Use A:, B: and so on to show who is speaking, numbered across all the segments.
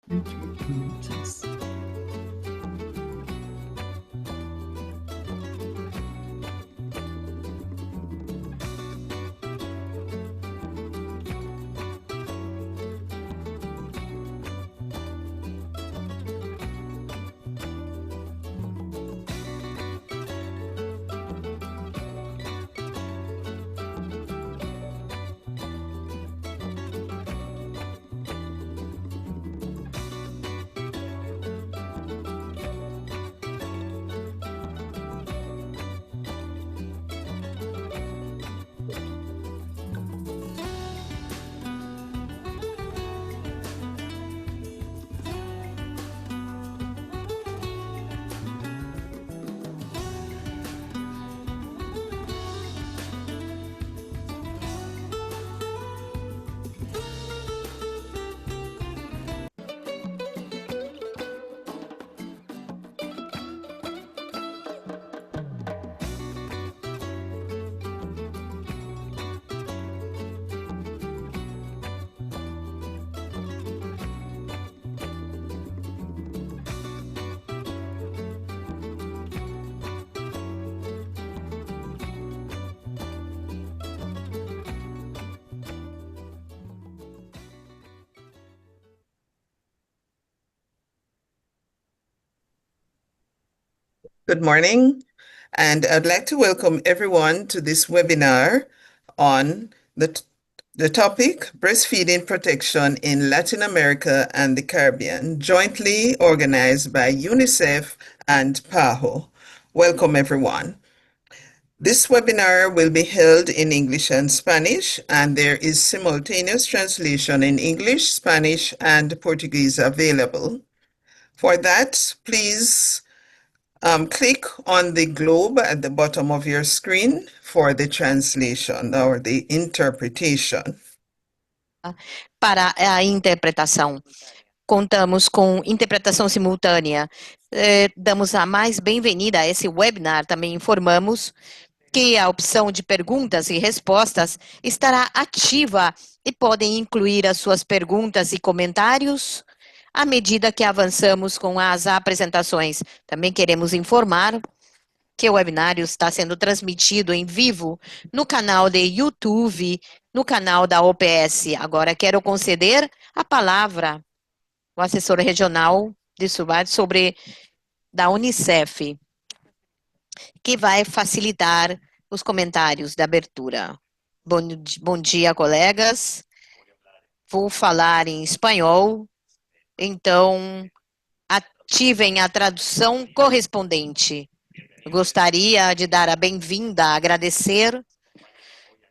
A: Interpreters.
B: Good morning, and I'd like to welcome everyone to this webinar on the topic Breastfeeding Protection in Latin America and the Caribbean, jointly organized by UNICEF and PAHO. Welcome, everyone. This webinar will be held in English and Spanish, and there is simultaneous translation in English, Spanish, and Portuguese available. For that, please click on the globe at the bottom of your screen for the translation or the interpretation.
C: Para a interpretação. Contamos com interpretação simultânea. Damos a mais bem-vinda a esse webinar. Também informamos que a opção de perguntas e respostas estará ativa e podem incluir as suas perguntas e comentários à medida que avançamos com as apresentações. Também queremos informar que o webinário está sendo transmitido em vivo no canal de YouTube, no canal da OPS. Agora quero conceder a palavra ao assessor regional de Subat da UNICEF, que vai facilitar os comentários da abertura. Bom dia, colegas. Vou falar em espanhol, então ativem a tradução correspondente. Gostaria de dar a bem-vinda, agradecer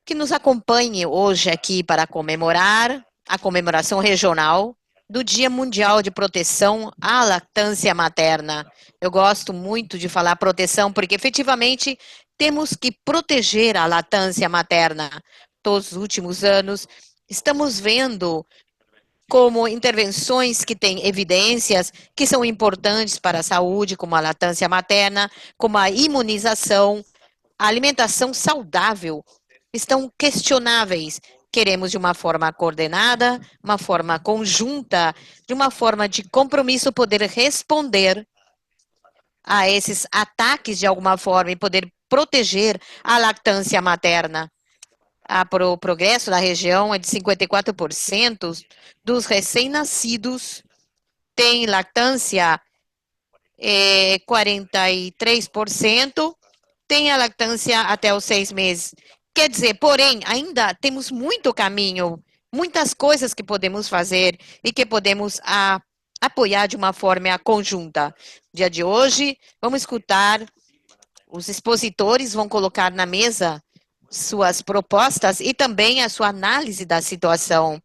C: que nos acompanhe hoje aqui para comemorar a comemoração regional do Dia Mundial de Proteção à Lactância Materna. Eu gosto muito de falar proteção porque efetivamente temos que proteger a lactância materna. Todos os últimos anos estamos vendo como intervenções que têm evidências que são importantes para a saúde, como a lactância materna, como a imunização, a alimentação saudável, estão questionáveis. Queremos de uma forma coordenada, uma forma conjunta, de uma forma de compromisso poder responder a esses ataques de alguma forma e poder proteger a lactância materna. O progresso da região é de 54% dos recém-nascidos têm lactância, 43% têm a lactância até os 6 meses. Quer dizer, porém, ainda temos muito caminho, muitas coisas que podemos fazer e que podemos apoiar de uma forma conjunta. Dia de hoje, vamos escutar, os expositores vão colocar na mesa suas propostas e também a sua análise da situação.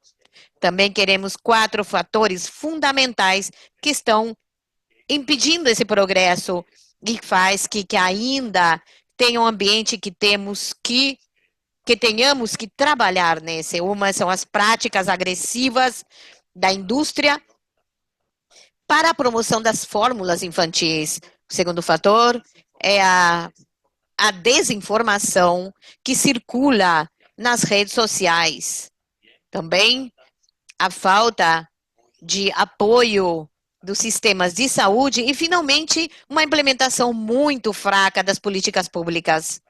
C: Também queremos 4 fatores fundamentais que estão impedindo esse progresso e faz que ainda tenha um ambiente que tenhamos que trabalhar nesse. Uma são as práticas agressivas da indústria para a promoção das fórmulas infantis. O segundo fator é a desinformação que circula nas redes sociais. Também a falta de apoio dos sistemas de saúde e, finalmente, uma implementação muito fraca das políticas públicas.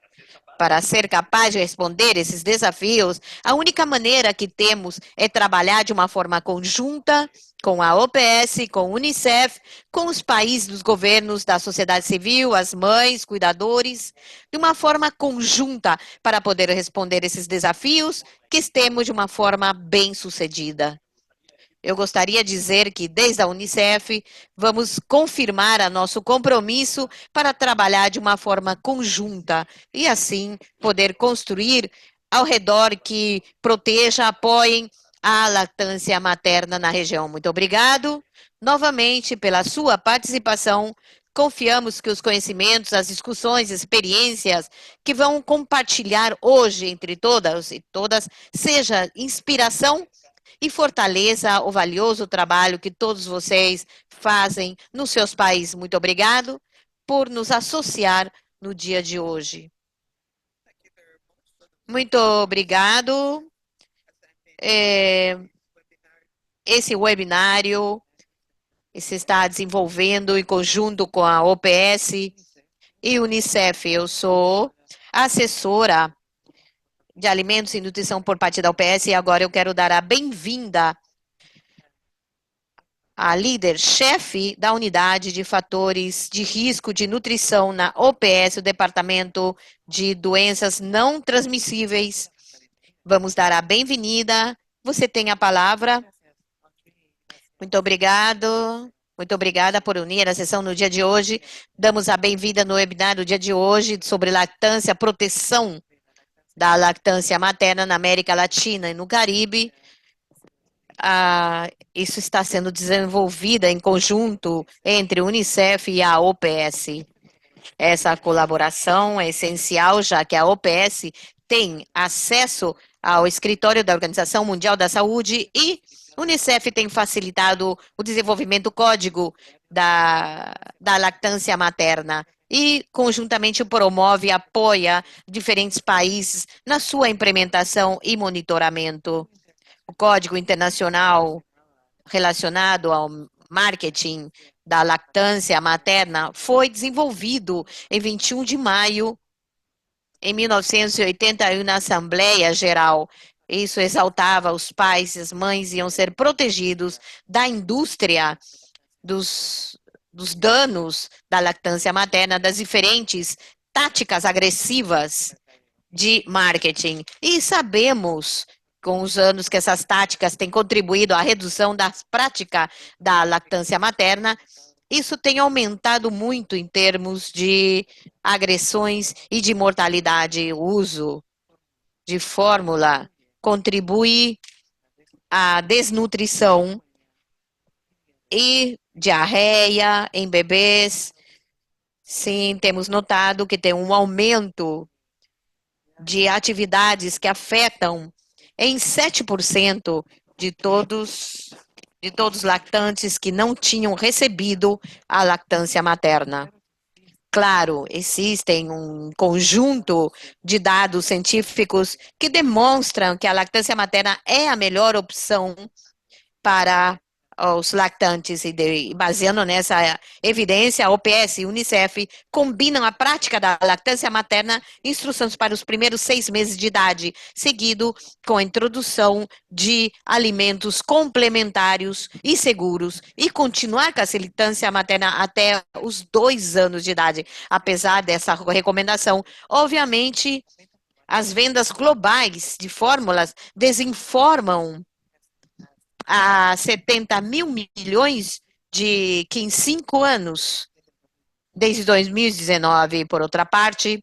C: Para ser capaz de responder esses desafios, a única maneira que temos é trabalhar de uma forma conjunta com a OPS, com a Unicef, com os países, dos governos, da sociedade civil, as mães, cuidadores, de uma forma conjunta para poder responder esses desafios que estemos de uma forma bem-sucedida. Eu gostaria de dizer que, desde a Unicef, vamos confirmar nosso compromisso para trabalhar de uma forma conjunta e, assim, poder construir ao redor que proteja, apoiem a lactância materna na região. Muito obrigado, novamente, pela sua participação. Confiamos que os conhecimentos, as discussões, experiências que vão compartilhar hoje entre todas e todas seja inspiração e fortaleça o valioso trabalho que todos vocês fazem nos seus países. Muito obrigado por nos associar no dia de hoje. Muito obrigado. Esse webinário se está desenvolvendo em conjunto com a OPS e Unicef. Eu sou assessora de alimentos e nutrição por parte da OPS e agora eu quero dar a bem-vinda a líder-chefe da unidade de fatores de risco de nutrição na OPS, o Departamento de Doenças Não Transmissíveis. Vamos dar a bem-vinda. Você tem a palavra. Muito obrigado. Muito obrigada por unir a sessão no dia de hoje. Damos a bem-vinda no webinar do dia de hoje sobre lactância, proteção da lactância materna na América Latina e no Caribe. Isso está sendo desenvolvida em conjunto entre a Unicef e a OPS. Essa colaboração é essencial, já que a OPS tem acesso ao escritório da Organização Mundial da Saúde e a Unicef tem facilitado o desenvolvimento do código da lactância materna e, conjuntamente, promove e apoia diferentes países na sua implementação e monitoramento. O Código Internacional relacionado ao marketing da lactância materna foi desenvolvido em 21 de maio de 1981 na Assembleia Geral. Isso exaltava os pais e as mães iam ser protegidos da indústria dos danos da lactância materna, das diferentes táticas agressivas de marketing. E sabemos com os anos que essas táticas têm contribuído à redução da prática da lactância materna, isso tem aumentado muito em termos de agressões e de mortalidade. O uso de fórmula contribui à desnutrição e diarreia em bebês. Sim, temos notado que tem um aumento de atividades que afetam em 7% de todos os lactantes que não tinham recebido a lactância materna. Claro, existem um conjunto de dados científicos que demonstram que a lactância materna é a melhor opção para os lactantes, e baseando nessa evidência, a OPS e a Unicef combinam a prática da lactância materna, instruções para os primeiros 6 meses de idade, seguido com a introdução de alimentos complementares e seguros, e continuar com a lactância materna até os 2 anos de idade. Apesar dessa recomendação, obviamente, as vendas globais de fórmulas desinformam a 70 mil milhões de que em 5 anos, desde 2019, por outra parte,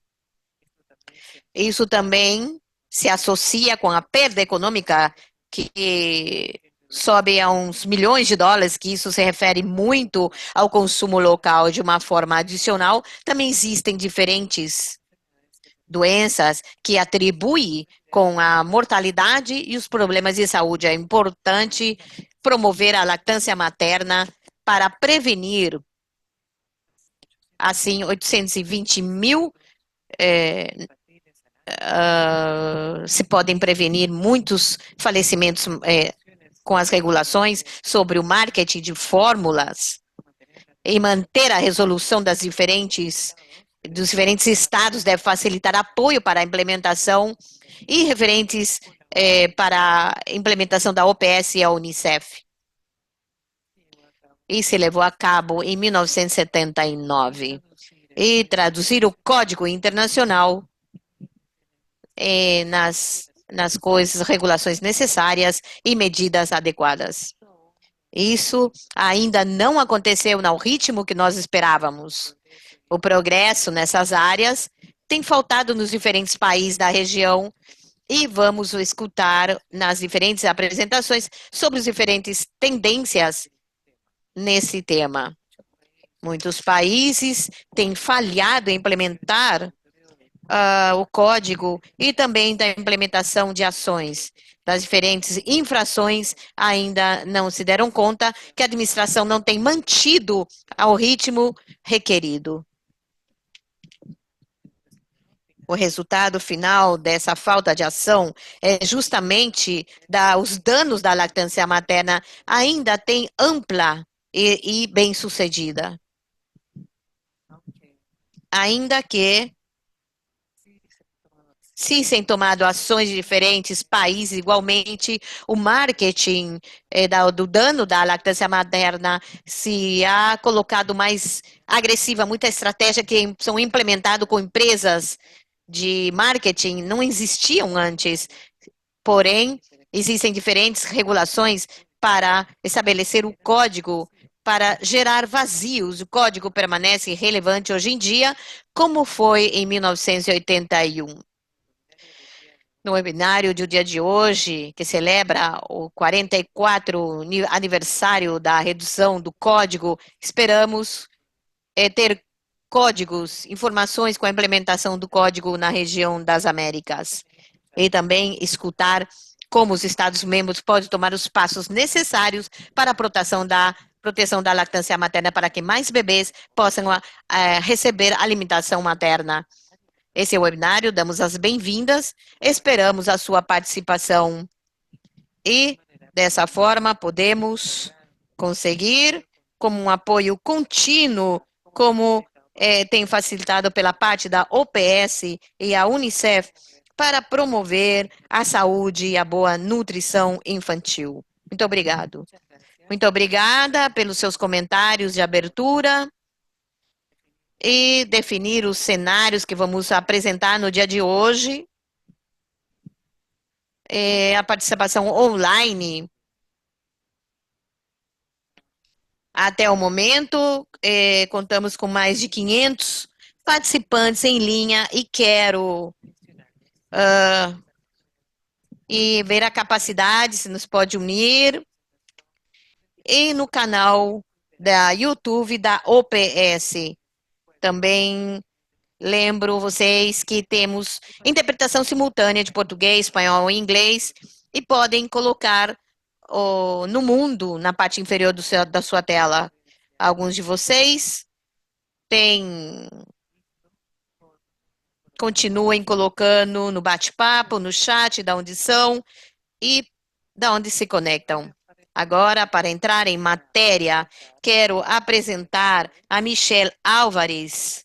C: isso também se associa com a perda econômica que sobe a uns milhões de dólares, que isso se refere muito ao consumo local de uma forma adicional. Também existem diferentes doenças que atribuem com a mortalidade e os problemas de saúde. É importante promover a lactância materna para prevenir, assim, 820 mil se podem prevenir muitos falecimentos com as regulações sobre o marketing de fórmulas e manter a resolução dos diferentes estados deve facilitar apoio para a implementação e referentes para a implementação da OPS e a Unicef. E se levou a cabo em 1979. E traduzir o Código Internacional nas coisas, regulações necessárias e medidas adequadas. Isso ainda não aconteceu no ritmo que nós esperávamos. O progresso nessas áreas tem faltado nos diferentes países da região e vamos escutar nas diferentes apresentações sobre as diferentes tendências nesse tema. Muitos países têm falhado em implementar o código e também da implementação de ações. Das diferentes infrações ainda não se deram conta que a administração não tem mantido ao ritmo requerido. O resultado final dessa falta de ação é justamente os danos da lactância materna ainda tem ampla e bem-sucedida. Ainda que se têm tomado ações de diferentes países igualmente, o marketing do dano da lactância materna se há colocado mais agressiva, muita estratégia que são implementadas com empresas de marketing não existiam antes, porém, existem diferentes regulações para estabelecer o código para gerar vazios. O código permanece relevante hoje em dia, como foi em 1981. No webinário do dia de hoje, que celebra o 44 aniversário da redução do código, esperamos ter códigos, informações com a implementação do código na região das Américas. E também escutar como os Estados-membros podem tomar os passos necessários para a proteção da lactância materna para que mais bebês possam receber alimentação materna. Esse é o webinário, damos as bem-vindas, esperamos a sua participação e, dessa forma, podemos conseguir, como um apoio contínuo, como tem facilitado pela parte da OPS e a Unicef, para promover a saúde e a boa nutrição infantil. Muito obrigado. Muito obrigada pelos seus comentários de abertura e definir os cenários que vamos apresentar no dia de hoje. A participação online. Até o momento, contamos com mais de 500 participantes em linha e quero ver a capacidade, se nos pode unir. E no canal da YouTube da OPS. Também lembro vocês que temos interpretação simultânea de português, espanhol e inglês e podem colocar no mundo, na parte inferior da sua tela. Alguns de vocês continuem colocando no bate-papo, no chat, da onde são e da onde se conectam. Agora, para entrar em matéria, quero apresentar a Michelle Álvares,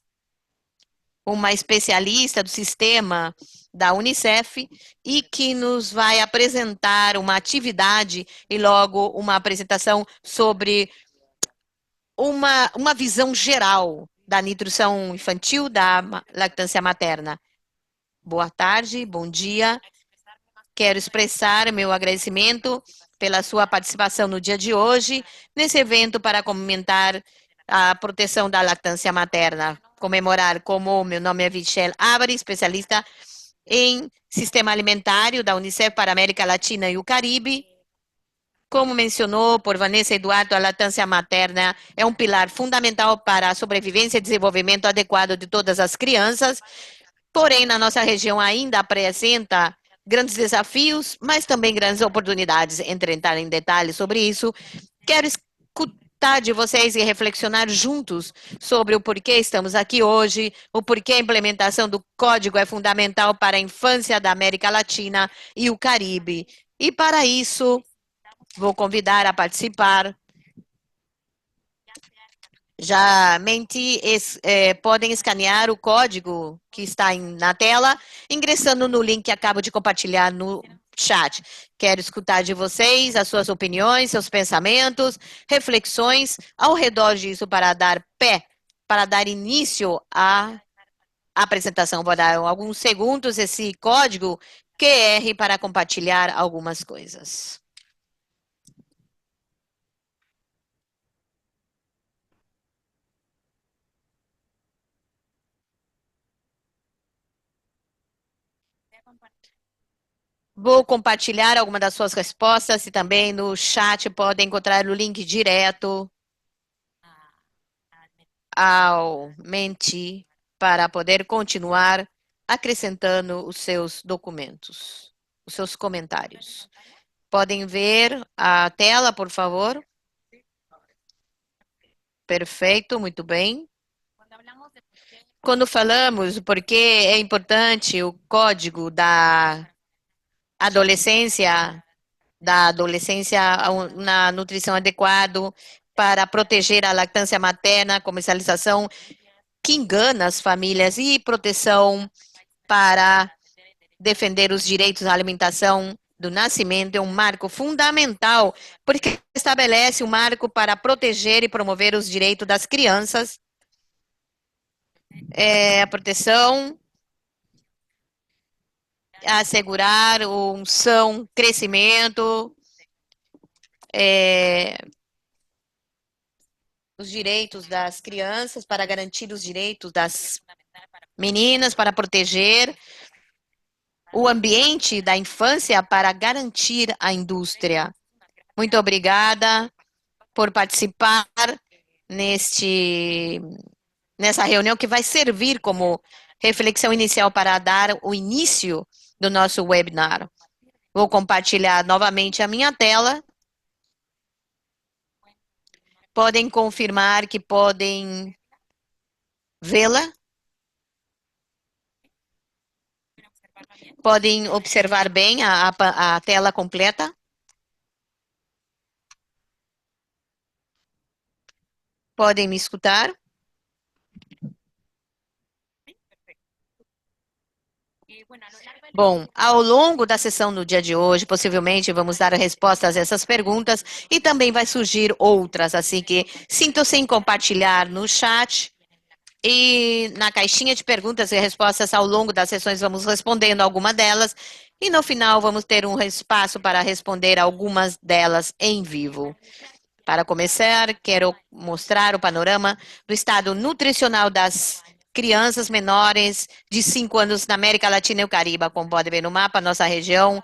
C: uma especialista do sistema da Unicef e que nos vai apresentar uma atividade e logo uma apresentação sobre uma visão geral da nutrição infantil, da lactância materna. Boa tarde, bom dia. Quero expressar meu agradecimento pela sua participação no dia de hoje, nesse evento para comentar a proteção da lactância materna. Comemorar como meu nome é Michelle Álvares, especialista em sistema alimentário da Unicef para a América Latina e o Caribe. Como mencionou por Vanessa Eduardo, a lactância materna é um pilar fundamental para a sobrevivência e desenvolvimento adequado de todas as crianças, porém, na nossa região ainda apresenta grandes desafios, mas também grandes oportunidades. Entrar em detalhes sobre isso, quero escutar de vocês e reflexionar juntos sobre o porquê estamos aqui hoje, o porquê a implementação do código é fundamental para a infância da América Latina e o Caribe. E para isso, Vou convidar a participar. Já podem escanear o código que está na tela, ingressando no link que acabo de compartilhar no chat. Quero escutar de vocês as suas opiniões, seus pensamentos, reflexões ao redor disso para dar início à apresentação. Vou dar alguns segundos esse código QR para compartilhar algumas coisas. Vou compartilhar alguma das suas respostas e também no chat podem encontrar o link direto ao Menti para poder continuar acrescentando os seus documentos, os seus comentários. Podem ver a tela, por favor? Perfeito, muito bem. Quando falamos porque é importante o código da adolescência na nutrição adequada para proteger a lactância materna, comercialização que engana as famílias e proteção para defender os direitos à alimentação do nascimento é um marco fundamental, porque estabelece um marco para proteger e promover os direitos das crianças, a proteção, assegurar um são crescimento, os direitos das crianças, para garantir os direitos das meninas, para proteger o ambiente da infância, para garantir a indústria. Muito obrigada por participar nessa reunião que vai servir como reflexão inicial para dar o início do nosso webinar. Vou compartilhar novamente a minha tela. Podem confirmar que podem vê-la? Podem observar bem a tela completa? Podem me escutar? Bom, ao longo da sessão no dia de hoje, possivelmente vamos dar respostas a essas perguntas e também vai surgir outras, assim que sintam-se em compartilhar no chat e na caixinha de perguntas e respostas ao longo das sessões vamos respondendo alguma delas e no final vamos ter um espaço para responder algumas delas em vivo. Para começar, quero mostrar o panorama do estado nutricional das crianças menores de 5 anos na América Latina e o Caribe. Como pode ver no mapa, nossa região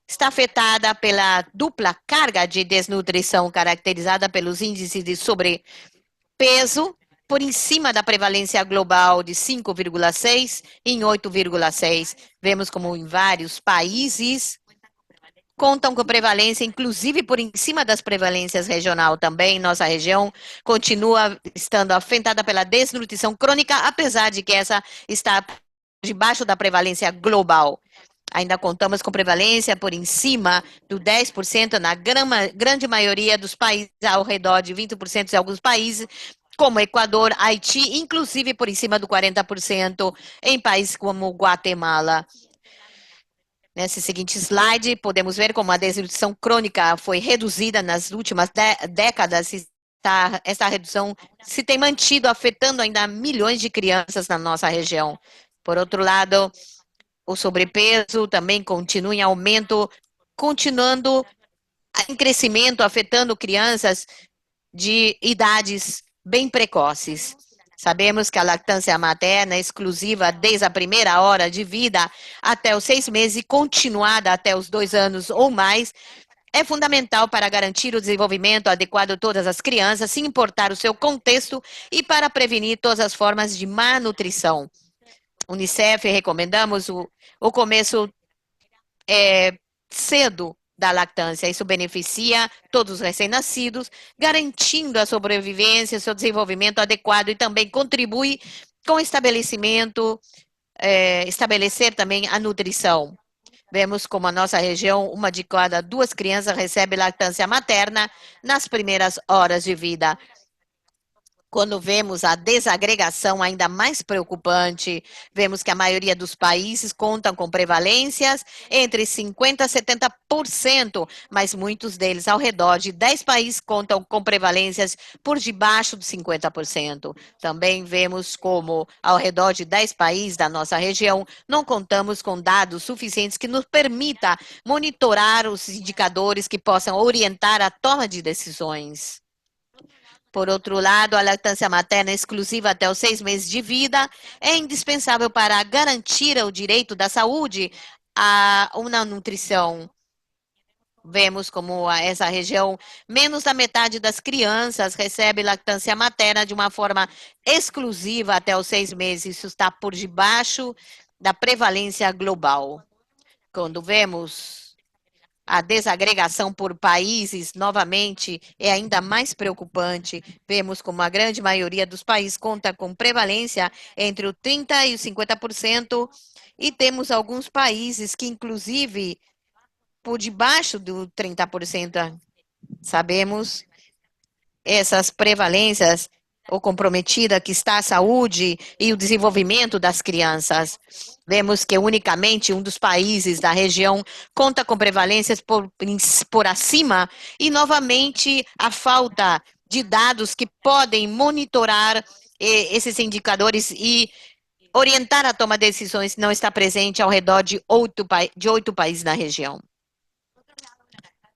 C: está afetada pela dupla carga de desnutrição, caracterizada pelos índices de sobrepeso, por em cima da prevalência global de 5,6 em 8,6. Vemos como em vários países contam com prevalência, inclusive por em cima das prevalências regional também. Nossa região continua estando afetada pela desnutrição crônica, apesar de que essa está debaixo da prevalência global. Ainda contamos com prevalência por em cima do 10% na grande maioria dos países, ao redor de 20% em alguns países, como Equador, Haiti, inclusive por em cima do 40% em países como Guatemala. Nesse seguinte slide, podemos ver como a desnutrição crônica foi reduzida nas últimas décadas. Essa redução se tem mantido, afetando ainda milhões de crianças na nossa região. Por outro lado, o sobrepeso também continua em aumento, continuando em crescimento, afetando crianças de idades bem precoces. Sabemos que a lactância materna é exclusiva desde a primeira hora de vida até os 6 meses e continuada até os 2 anos ou mais, é fundamental para garantir o desenvolvimento adequado de todas as crianças, sem importar o seu contexto e para prevenir todas as formas de malnutrição. Unicef recomendamos o começo cedo da lactância. Isso beneficia todos os recém-nascidos, garantindo a sobrevivência, seu desenvolvimento adequado e também contribui com o estabelecer também a nutrição. Vemos como a nossa região, uma de cada duas crianças recebe lactância materna nas primeiras horas de vida. Quando vemos a desagregação ainda mais preocupante, vemos que a maioria dos países contam com prevalências entre 50% a 70%, mas muitos deles, ao redor de 10 países, contam com prevalências por debaixo de 50%. Também vemos como, ao redor de 10 países da nossa região, não contamos com dados suficientes que nos permita monitorar os indicadores que possam orientar a toma de decisões. Por outro lado, a lactância materna exclusiva até os 6 meses de vida é indispensável para garantir o direito da saúde a uma nutrição. Vemos como essa região, menos da metade das crianças recebe lactância materna de uma forma exclusiva até os 6 meses. Isso está por debaixo da prevalência global. Quando vemos a desagregação por países, novamente, é ainda mais preocupante. Vemos como a grande maioria dos países conta com prevalência entre o 30% e o 50%, e temos alguns países que, inclusive, por debaixo do 30%. Sabemos essas prevalências ou comprometida que está a saúde e o desenvolvimento das crianças. Vemos que unicamente um dos países da região conta com prevalências por acima e, novamente, a falta de dados que podem monitorar esses indicadores e orientar a toma de decisões não está presente ao redor de 8 países na região.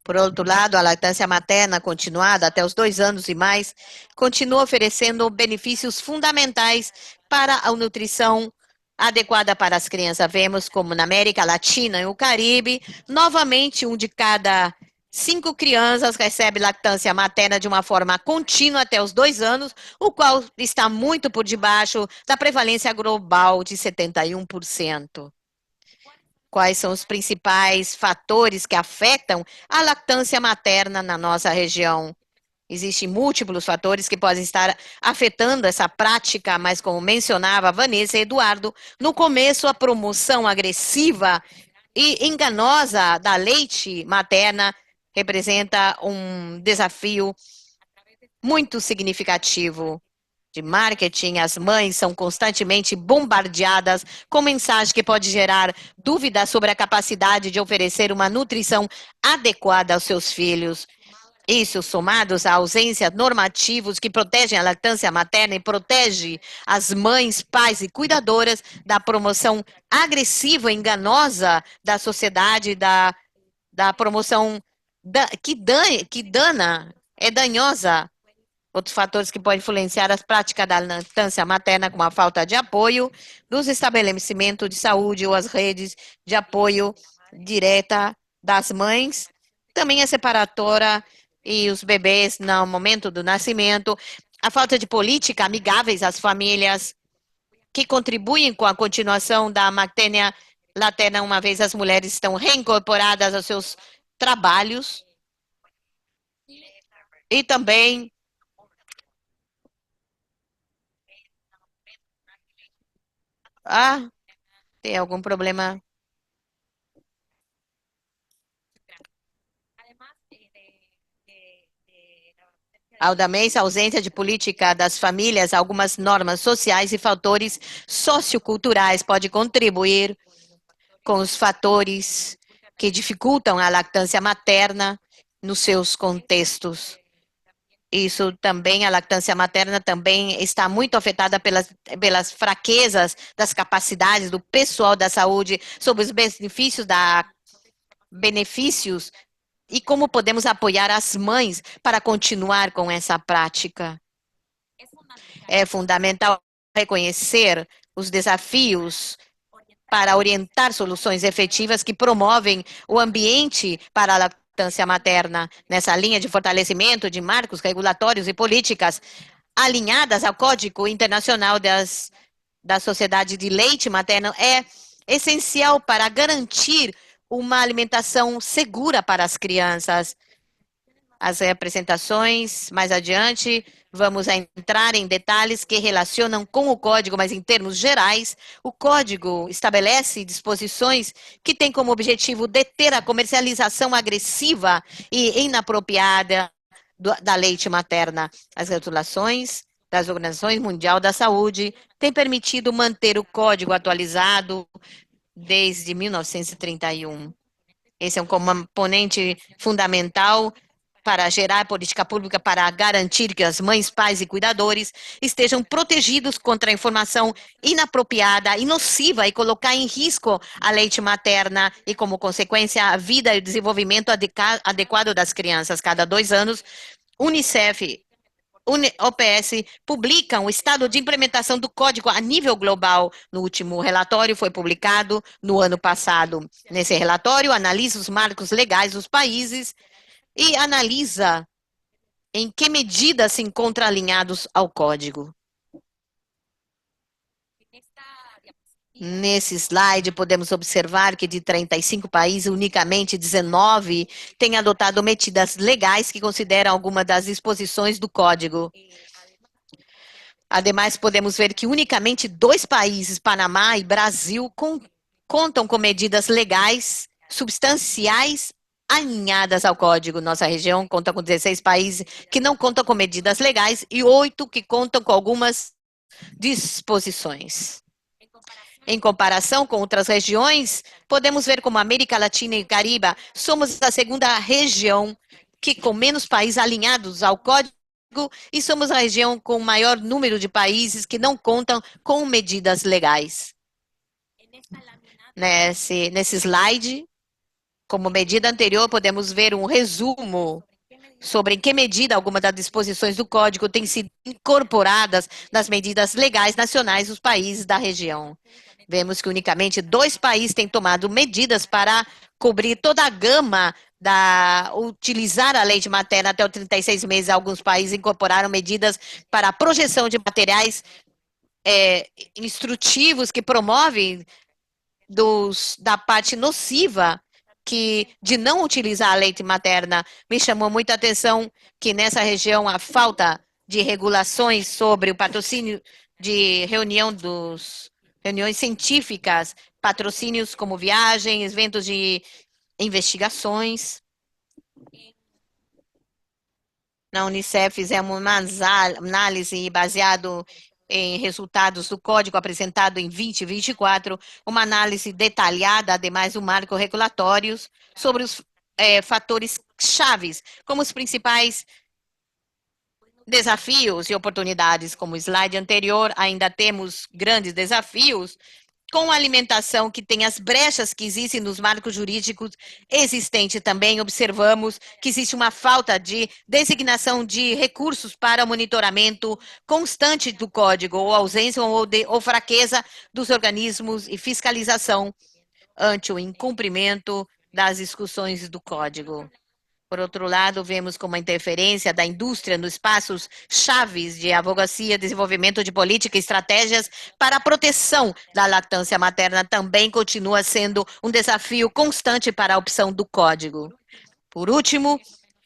C: Por outro lado, a lactância materna continuada até os 2 anos e mais continua oferecendo benefícios fundamentais para a nutrição adequada para as crianças. Vemos como na América Latina e o Caribe, novamente, 1 de cada 5 crianças recebe lactância materna de uma forma contínua até os 2 anos, o qual está muito por debaixo da prevalência global de 71%. Quais são os principais fatores que afetam a lactância materna na nossa região? Existem múltiplos fatores que podem estar afetando essa prática, mas como mencionava Vanessa e Eduardo, no começo a promoção agressiva e enganosa da leite materna representa um desafio muito significativo de marketing. As mães são constantemente bombardeadas com mensagem que pode gerar dúvidas sobre a capacidade de oferecer uma nutrição adequada aos seus filhos. Isso, somados à ausência de normativos que protegem a lactância materna e protegem as mães, pais e cuidadoras da promoção agressiva e enganosa da sociedade, da promoção que é danhosa. Outros fatores que podem influenciar as práticas da lactância materna, como a falta de apoio dos estabelecimentos de saúde ou as redes de apoio direta das mães. Também a separatória e os bebês no momento do nascimento. A falta de política amigáveis às famílias que contribuem com a continuação da maternidade laterna, uma vez as mulheres estão reincorporadas aos seus trabalhos. E também tem algum problema? Aldamente, a ausência de política das famílias, algumas normas sociais e fatores socioculturais podem contribuir com os fatores que dificultam a lactância materna nos seus contextos. Isso também, a lactância materna também está muito afetada pelas fraquezas das capacidades do pessoal da saúde sobre os benefícios e como podemos apoiar as mães para continuar com essa prática. É fundamental reconhecer os desafios para orientar soluções efetivas que promovem o ambiente para a lactância materna. Nessa linha de fortalecimento de marcos regulatórios e políticas alinhadas ao Código Internacional da Sociedade de Leite Materno é essencial para garantir uma alimentação segura para as crianças. As apresentações mais adiante vamos entrar em detalhes que relacionam com o código, mas em termos gerais, o código estabelece disposições que têm como objetivo deter a comercialização agressiva e inapropriada da leite materna. As regulações das Organizações Mundial da Saúde têm permitido manter o código atualizado desde 1931. Esse é um componente fundamental para gerar política pública para garantir que as mães, pais e cuidadores estejam protegidos contra a informação inapropriada e nociva e colocar em risco a leite materna e, como consequência, a vida e o desenvolvimento adequado das crianças. Cada 2 anos, Unicef OPS publicam o estado de implementação do código a nível global. No último relatório foi publicado no ano passado. Nesse relatório, analisa os marcos legais dos países e analisa em que medida se encontram alinhados ao código. Nesse slide, podemos observar que de 35 países, unicamente 19 têm adotado medidas legais que consideram alguma das disposições do código. Ademais, podemos ver que unicamente 2 países, Panamá e Brasil, contam com medidas legais substanciais alinhadas ao código. Nossa região conta com 16 países que não contam com medidas legais e 8 que contam com algumas disposições. Em comparação com outras regiões, podemos ver como a América Latina e Caribe somos a segunda região que com menos países alinhados ao código e somos a região com o maior número de países que não contam com medidas legais. Nesse slide, como medida anterior, podemos ver um resumo sobre em que medida alguma das disposições do código têm sido incorporadas nas medidas legais nacionais dos países da região. Vemos que unicamente 2 países têm tomado medidas para cobrir toda a gama utilizar a leite materna até os 36 meses. Alguns países incorporaram medidas para a projeção de materiais instrutivos que promovem da parte nociva de não utilizar a leite materna. Me chamou muita atenção que nessa região a falta de regulações sobre o patrocínio de reuniões científicas, patrocínios como viagens, eventos de investigações. Na Unicef fizemos uma análise baseado em resultados do código apresentado em 2024, uma análise detalhada, ademais do marco regulatórios, sobre os fatores chaves, como os principais desafios e oportunidades. Como o slide anterior, ainda temos grandes desafios com a alimentação que tem as brechas que existem nos marcos jurídicos existentes. Também observamos que existe uma falta de designação de recursos para o monitoramento constante do código, ou ausência ou fraqueza dos organismos e fiscalização ante o incumprimento das discussões do código. Por outro lado, vemos como a interferência da indústria nos espaços chaves de advocacia, desenvolvimento de política e estratégias para a proteção da lactância materna também continua sendo um desafio constante para a opção do código. Por último,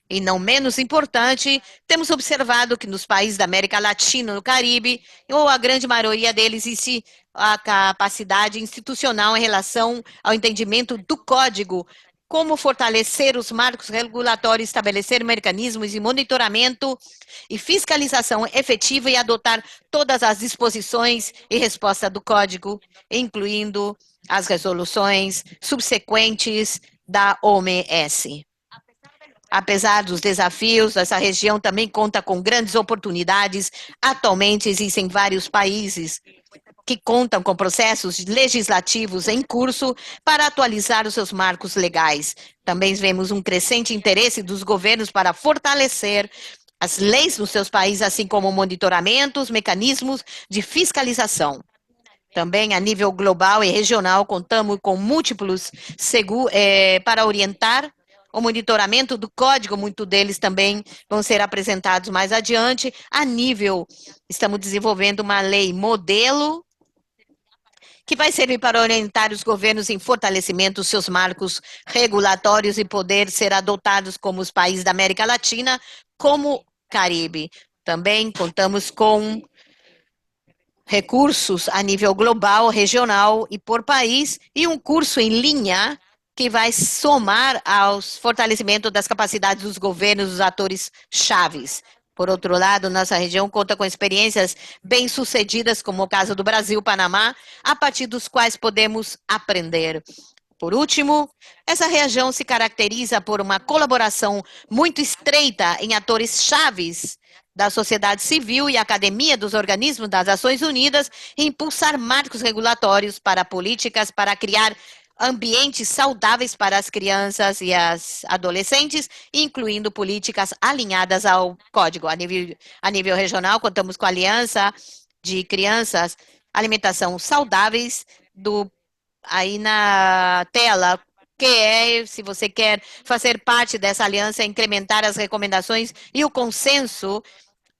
C: e não menos importante, temos observado que nos países da América Latina e no Caribe, ou a grande maioria deles, existe a capacidade institucional em relação ao entendimento do código, como fortalecer os marcos regulatórios, estabelecer mecanismos de monitoramento e fiscalização efetiva e adotar todas as disposições e resposta do código, incluindo as resoluções subsequentes da OMS. Apesar dos desafios, essa região também conta com grandes oportunidades. Atualmente existem vários países que contam com processos legislativos em curso para atualizar os seus marcos legais. Também vemos um crescente interesse dos governos para fortalecer as leis nos seus países, assim como monitoramentos, mecanismos de fiscalização. Também a nível global e regional, contamos com múltiplos para orientar o monitoramento do código. Muitos deles também vão ser apresentados mais adiante. A nível, estamos desenvolvendo uma lei modelo que vai servir para orientar os governos em fortalecimento dos seus marcos regulatórios e poder ser adotados como os países da América Latina, como Caribe. Também contamos com recursos a nível global, regional e por país, e um curso em linha que vai somar aos fortalecimento das capacidades dos governos, dos atores chaves. Por outro lado, nossa região conta com experiências bem-sucedidas, como o caso do Brasil, Panamá, a partir dos quais podemos aprender. Por último, essa região se caracteriza por uma colaboração muito estreita em atores chaves da sociedade civil e academia dos organismos das Nações Unidas e impulsar marcos regulatórios para políticas para criar ambientes saudáveis para as crianças e as adolescentes, incluindo políticas alinhadas ao código. A nível regional, contamos com a Aliança de Crianças Alimentação Saudáveis do aí na tela, que é, se você quer fazer parte dessa aliança, incrementar as recomendações e o consenso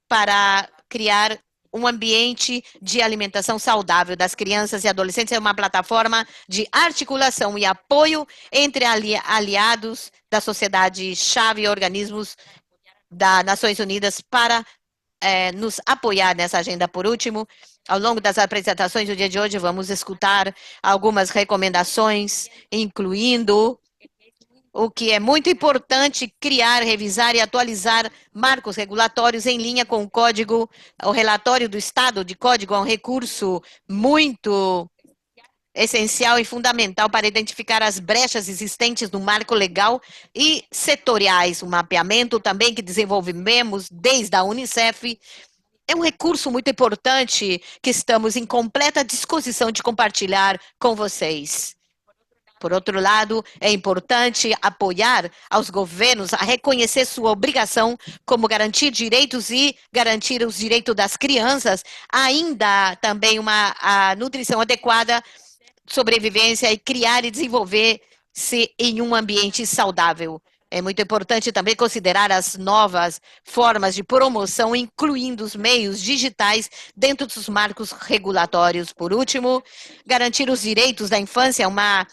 C: para criar um ambiente de alimentação saudável das crianças e adolescentes. É uma plataforma de articulação e apoio entre aliados da sociedade-chave e organismos das Nações Unidas para nos apoiar nessa agenda. Por último, ao longo das apresentações do dia de hoje, vamos escutar algumas recomendações, incluindo o que é muito importante criar, revisar e atualizar marcos regulatórios em linha com o código. O relatório do Estado de Código é um recurso muito essencial e fundamental para identificar as brechas existentes no marco legal e setoriais. O mapeamento também que desenvolvemos desde a Unicef é um recurso muito importante que estamos em completa disposição de compartilhar com vocês. Por outro lado, é importante apoiar aos governos a reconhecer sua obrigação como garantir direitos e garantir os direitos das crianças, ainda também a nutrição adequada, sobrevivência e criar e desenvolver-se em um ambiente saudável. É muito importante também considerar as novas formas de promoção, incluindo os meios digitais dentro dos marcos regulatórios. Por último, garantir os direitos da infância, uma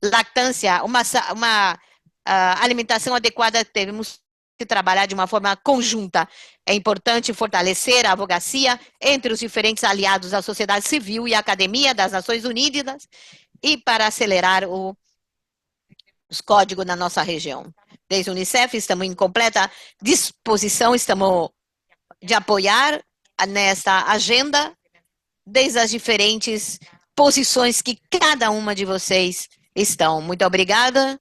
C: lactância, uma alimentação adequada. Temos que trabalhar de uma forma conjunta. É importante fortalecer a advocacia entre os diferentes aliados da sociedade civil e a academia das Nações Unidas e para acelerar os códigos na nossa região. Desde o Unicef, estamos em completa disposição, estamos de apoiar nesta agenda, desde as diferentes posições que cada uma de vocês estão. Muito obrigada.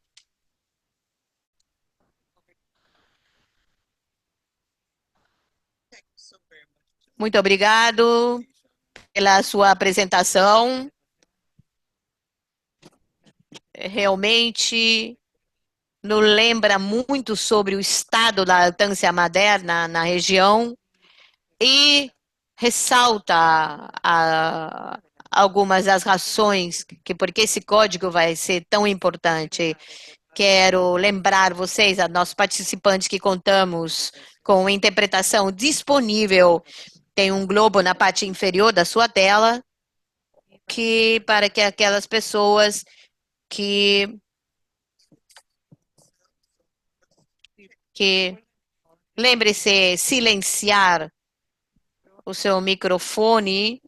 C: Muito obrigado pela sua apresentação. Realmente nos lembra muito sobre o estado da lactância materna na região e ressalta algumas das razões que porque esse código vai ser tão importante. Quero lembrar vocês, a nossos participantes, que contamos com interpretação disponível. Tem um globo na parte inferior da sua tela, que para que aquelas pessoas que lembre-se silenciar o seu microfone.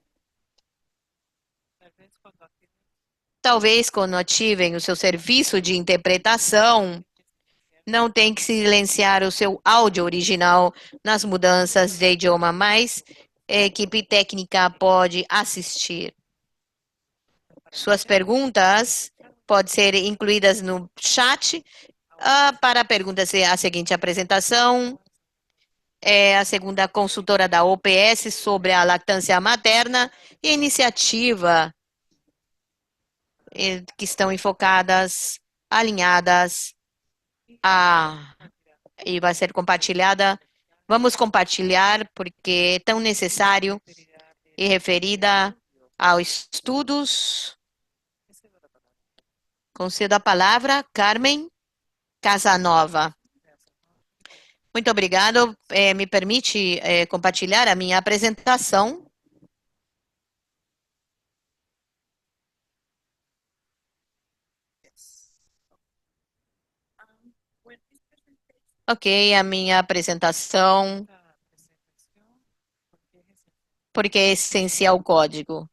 C: Talvez quando ativem o seu serviço de interpretação, não tem que silenciar o seu áudio original nas mudanças de idioma, mas a equipe técnica pode assistir. Suas perguntas podem ser incluídas no chat. Para perguntas, a seguinte apresentação é a segunda consultora da OPS sobre a lactância materna e a iniciativa que estão enfocadas, alinhadas e vai ser compartilhada. Vamos compartilhar porque é tão necessário e referida aos estudos. Concedo a palavra, Carmen Casanova. Muito obrigado. Me permite compartilhar a minha apresentação. Ok, a minha apresentação porque é essencial o código.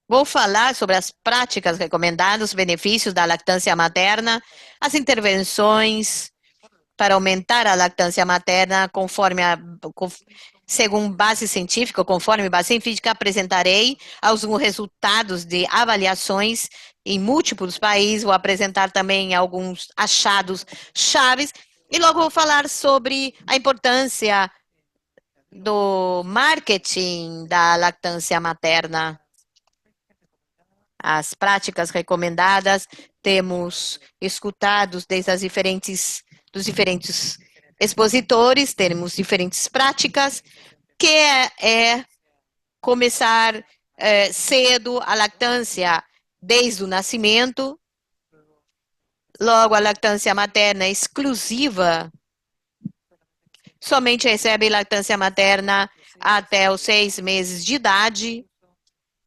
C: Vou falar sobre as práticas recomendadas, os benefícios da lactância materna, as intervenções para aumentar a lactância materna segundo base científica, conforme base científica, apresentarei alguns resultados de avaliações em múltiplos países, vou apresentar também alguns achados chaves e logo vou falar sobre a importância do marketing da lactância materna. As práticas recomendadas, temos escutado desde dos diferentes expositores, temos diferentes práticas, que é começar cedo a lactância desde o nascimento, logo a lactância materna exclusiva, somente recebe lactância materna até os 6 meses de idade,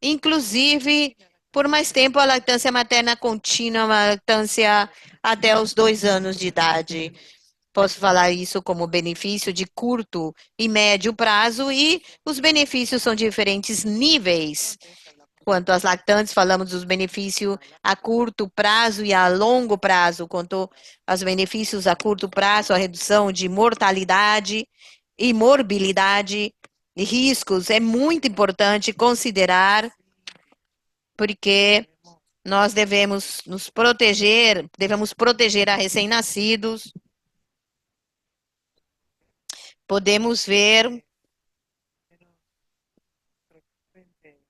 C: inclusive por mais tempo a lactância materna contínua, uma lactância até os 2 anos de idade. Posso falar isso como benefício de curto e médio prazo e os benefícios são de diferentes níveis. Quanto às lactantes, falamos dos benefícios a curto prazo e a longo prazo. Quanto aos benefícios a curto prazo, a redução de mortalidade e morbilidade e riscos é muito importante considerar, porque nós devemos proteger a recém-nascidos. Podemos ver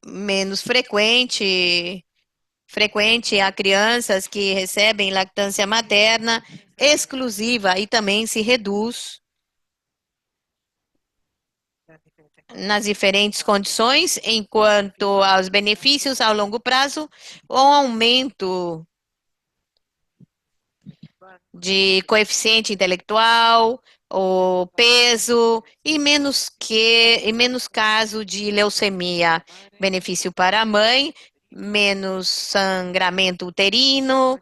C: menos frequente a crianças que recebem lactância materna exclusiva e também se reduz nas diferentes condições, enquanto aos benefícios ao longo prazo, o aumento de coeficiente intelectual, o peso e menos caso de leucemia. Benefício para a mãe, menos sangramento uterino,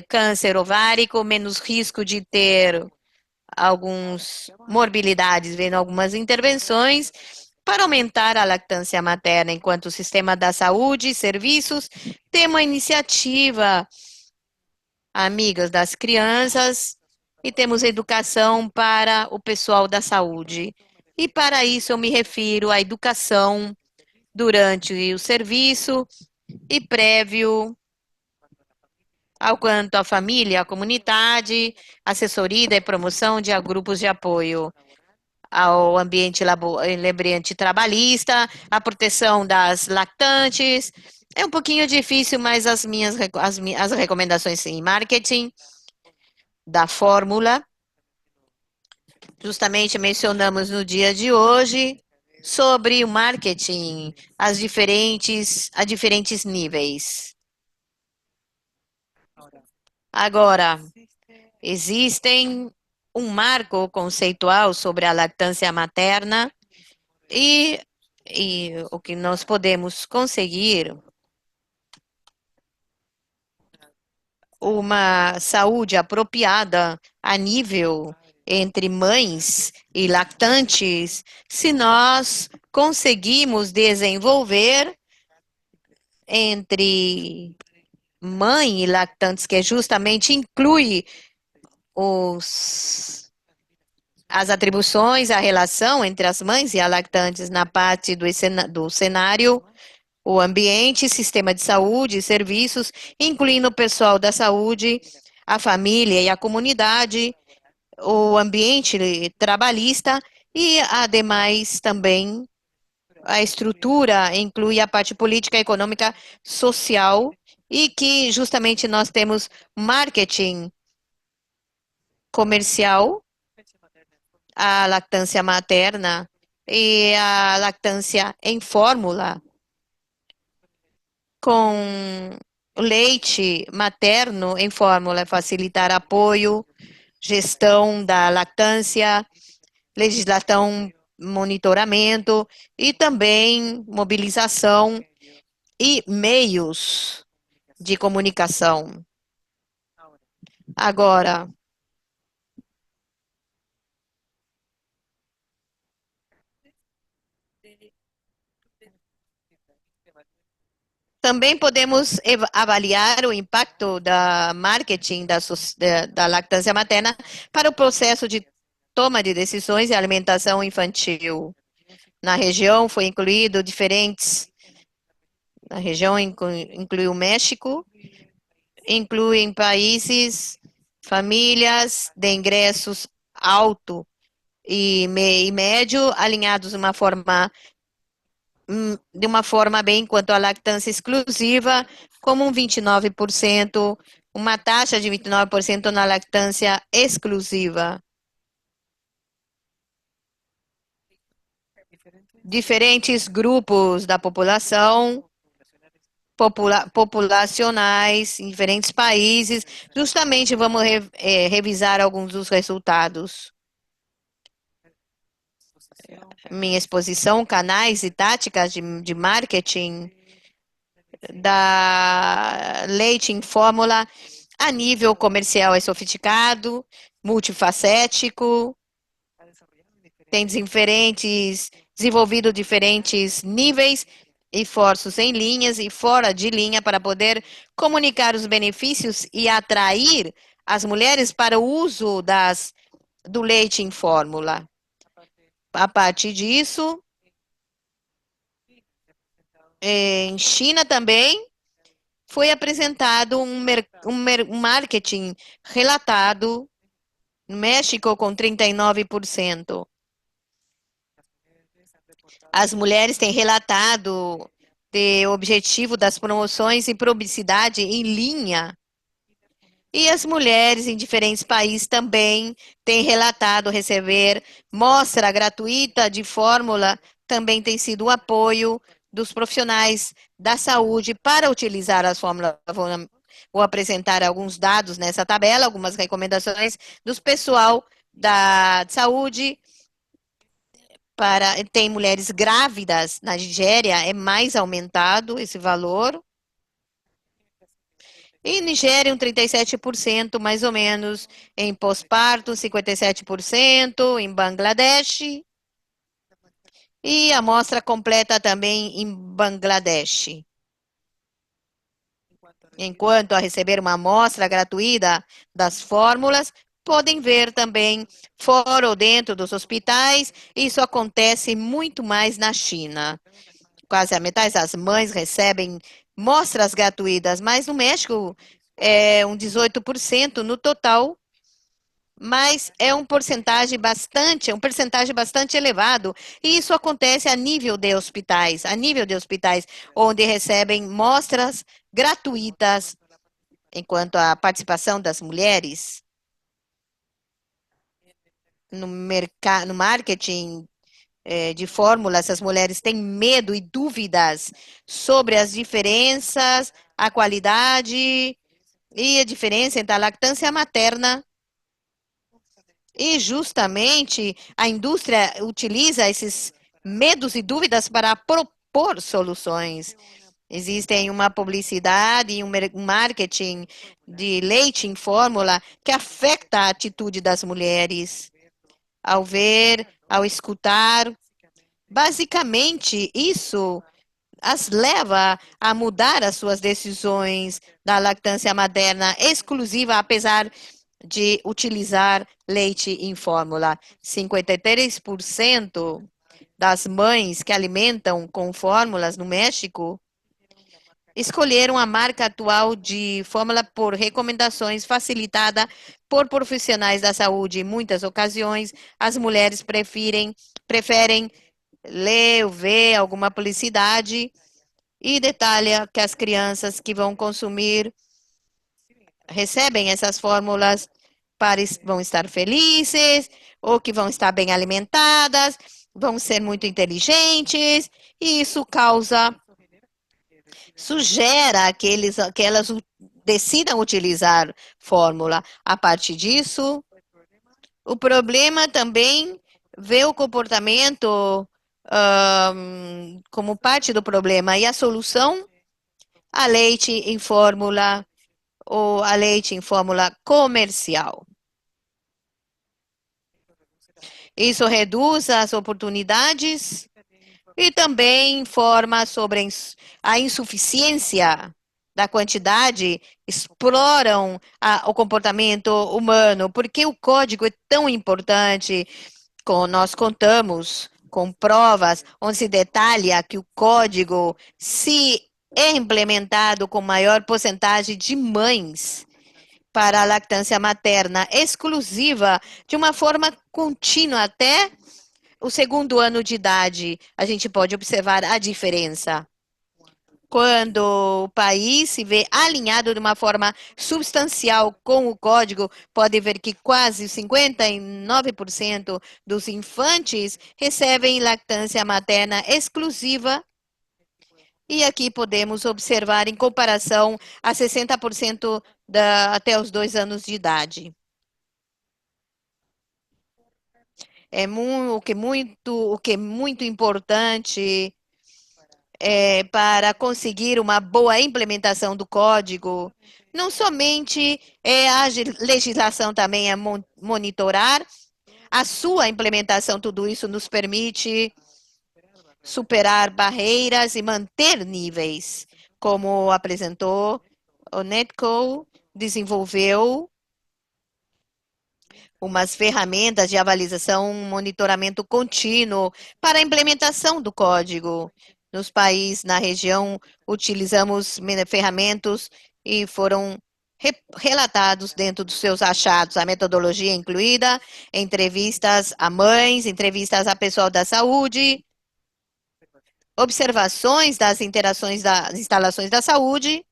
C: câncer ovárico, menos risco de ter algumas morbilidades, vendo algumas intervenções para aumentar a lactância materna, enquanto o sistema da saúde e serviços tem uma iniciativa amigas das crianças e temos educação para o pessoal da saúde. E para isso eu me refiro à educação durante o serviço e prévio ao quanto à família, à comunidade, assessoria e promoção de grupos de apoio ao ambiente trabalhista, a proteção das lactantes. É um pouquinho difícil, mas as recomendações em marketing da fórmula, justamente mencionamos no dia de hoje sobre o marketing a diferentes níveis. Agora, existem um marco conceitual sobre a lactância materna e o que nós podemos conseguir uma saúde apropriada a nível entre mães e lactantes se nós conseguimos desenvolver entre mãe e lactantes, que justamente inclui as atribuições, a relação entre as mães e as lactantes na parte do cenário, o ambiente, sistema de saúde e serviços, incluindo o pessoal da saúde, a família e a comunidade, o ambiente trabalhista e, ademais, também a estrutura inclui a parte política, econômica, social e que justamente nós temos marketing comercial, a lactância materna e a lactância em fórmula, com leite materno em fórmula, facilitar apoio, gestão da lactância, legislação, monitoramento e também mobilização e meios de comunicação. Agora, também podemos avaliar o impacto da marketing da lactância materna para o processo de toma de decisões e alimentação infantil. Na região foi incluído diferentes, na região inclui o México, incluem países, famílias de ingressos alto e médio, alinhados de uma forma bem quanto à lactância exclusiva, como um 29%, uma taxa de 29% na lactância exclusiva. Diferentes grupos da população, populacionais em diferentes países. Justamente vamos revisar alguns dos resultados. Minha exposição, canais e táticas de marketing da leite em fórmula a nível comercial é sofisticado, multifacético, tem desenvolvido diferentes níveis e esforços em linhas e fora de linha para poder comunicar os benefícios e atrair as mulheres para o uso do leite em fórmula. A partir disso, em China também foi apresentado um marketing relatado no México com 39%. As mulheres têm relatado o objetivo das promoções e publicidade em linha. E as mulheres em diferentes países também têm relatado receber mostra gratuita de fórmula, também tem sido o apoio dos profissionais da saúde para utilizar as fórmulas. Vou apresentar alguns dados nessa tabela, algumas recomendações dos pessoal da saúde. Tem mulheres grávidas na Nigéria, é mais aumentado esse valor. Em Nigéria, 37%, mais ou menos. Em pós-parto, 57%. Em Bangladesh. E a amostra completa também em Bangladesh. Enquanto a receber uma amostra gratuita das fórmulas, podem ver também fora ou dentro dos hospitais. Isso acontece muito mais na China. Quase a metade das mães recebem mostras gratuitas, mas no México é um 18% no total, mas é um percentagem bastante elevado, e isso acontece a nível de hospitais, onde recebem mostras gratuitas, enquanto a participação das mulheres no marketing de fórmulas, as mulheres têm medo e dúvidas sobre as diferenças, a qualidade e a diferença entre a lactância materna. E justamente a indústria utiliza esses medos e dúvidas para propor soluções. Existem uma publicidade e um marketing de leite em fórmula que afeta a atitude das mulheres. Ao ver, ao escutar, basicamente, isso as leva a mudar as suas decisões da lactância materna exclusiva, apesar de utilizar leite em fórmula. 53% das mães que alimentam com fórmulas no México escolheram a marca atual de fórmula por recomendações facilitada por profissionais da saúde. Em muitas ocasiões, as mulheres preferem ler ou ver alguma publicidade e detalha que as crianças que vão consumir recebem essas fórmulas vão estar felizes, ou que vão estar bem alimentadas, vão ser muito inteligentes, e isso sugere que elas decidam utilizar fórmula. A partir disso, o problema também vê o comportamento como parte do problema, e a solução a leite em fórmula ou a leite em fórmula comercial. Isso reduz as oportunidades e também informa sobre a insuficiência da quantidade, exploram o comportamento humano. Por que o código é tão importante? Nós contamos com provas onde se detalha que o código, se é implementado com maior porcentagem de mães para a lactância materna exclusiva, de uma forma contínua até o segundo ano de idade, a gente pode observar a diferença. Quando o país se vê alinhado de uma forma substancial com o código, pode ver que quase 59% dos infantes recebem lactância materna exclusiva. E aqui podemos observar em comparação a 60% até os 2 anos de idade. O que é muito importante para conseguir uma boa implementação do código. Não somente a legislação também é monitorar a sua implementação, tudo isso nos permite superar barreiras e manter níveis, como apresentou o Netco, desenvolveu umas ferramentas de avaliação, monitoramento contínuo para a implementação do código. Nos países, na região, utilizamos ferramentas e foram relatados dentro dos seus achados, a metodologia incluída, entrevistas a mães, entrevistas a pessoal da saúde, observações das interações das instalações da saúde,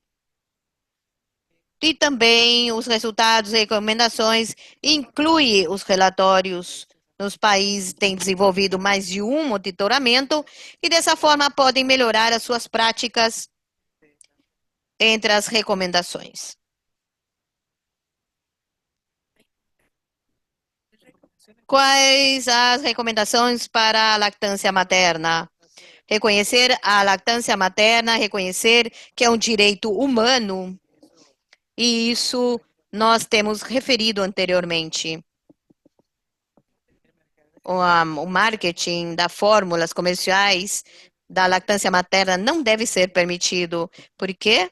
C: e também os resultados e recomendações inclui os relatórios nos países têm desenvolvido mais de um monitoramento e dessa forma podem melhorar as suas práticas entre as recomendações. Quais as recomendações para a lactância materna? Reconhecer a lactância materna, reconhecer que é um direito humano, e isso nós temos referido anteriormente. O marketing das fórmulas comerciais da lactância materna não deve ser permitido, porque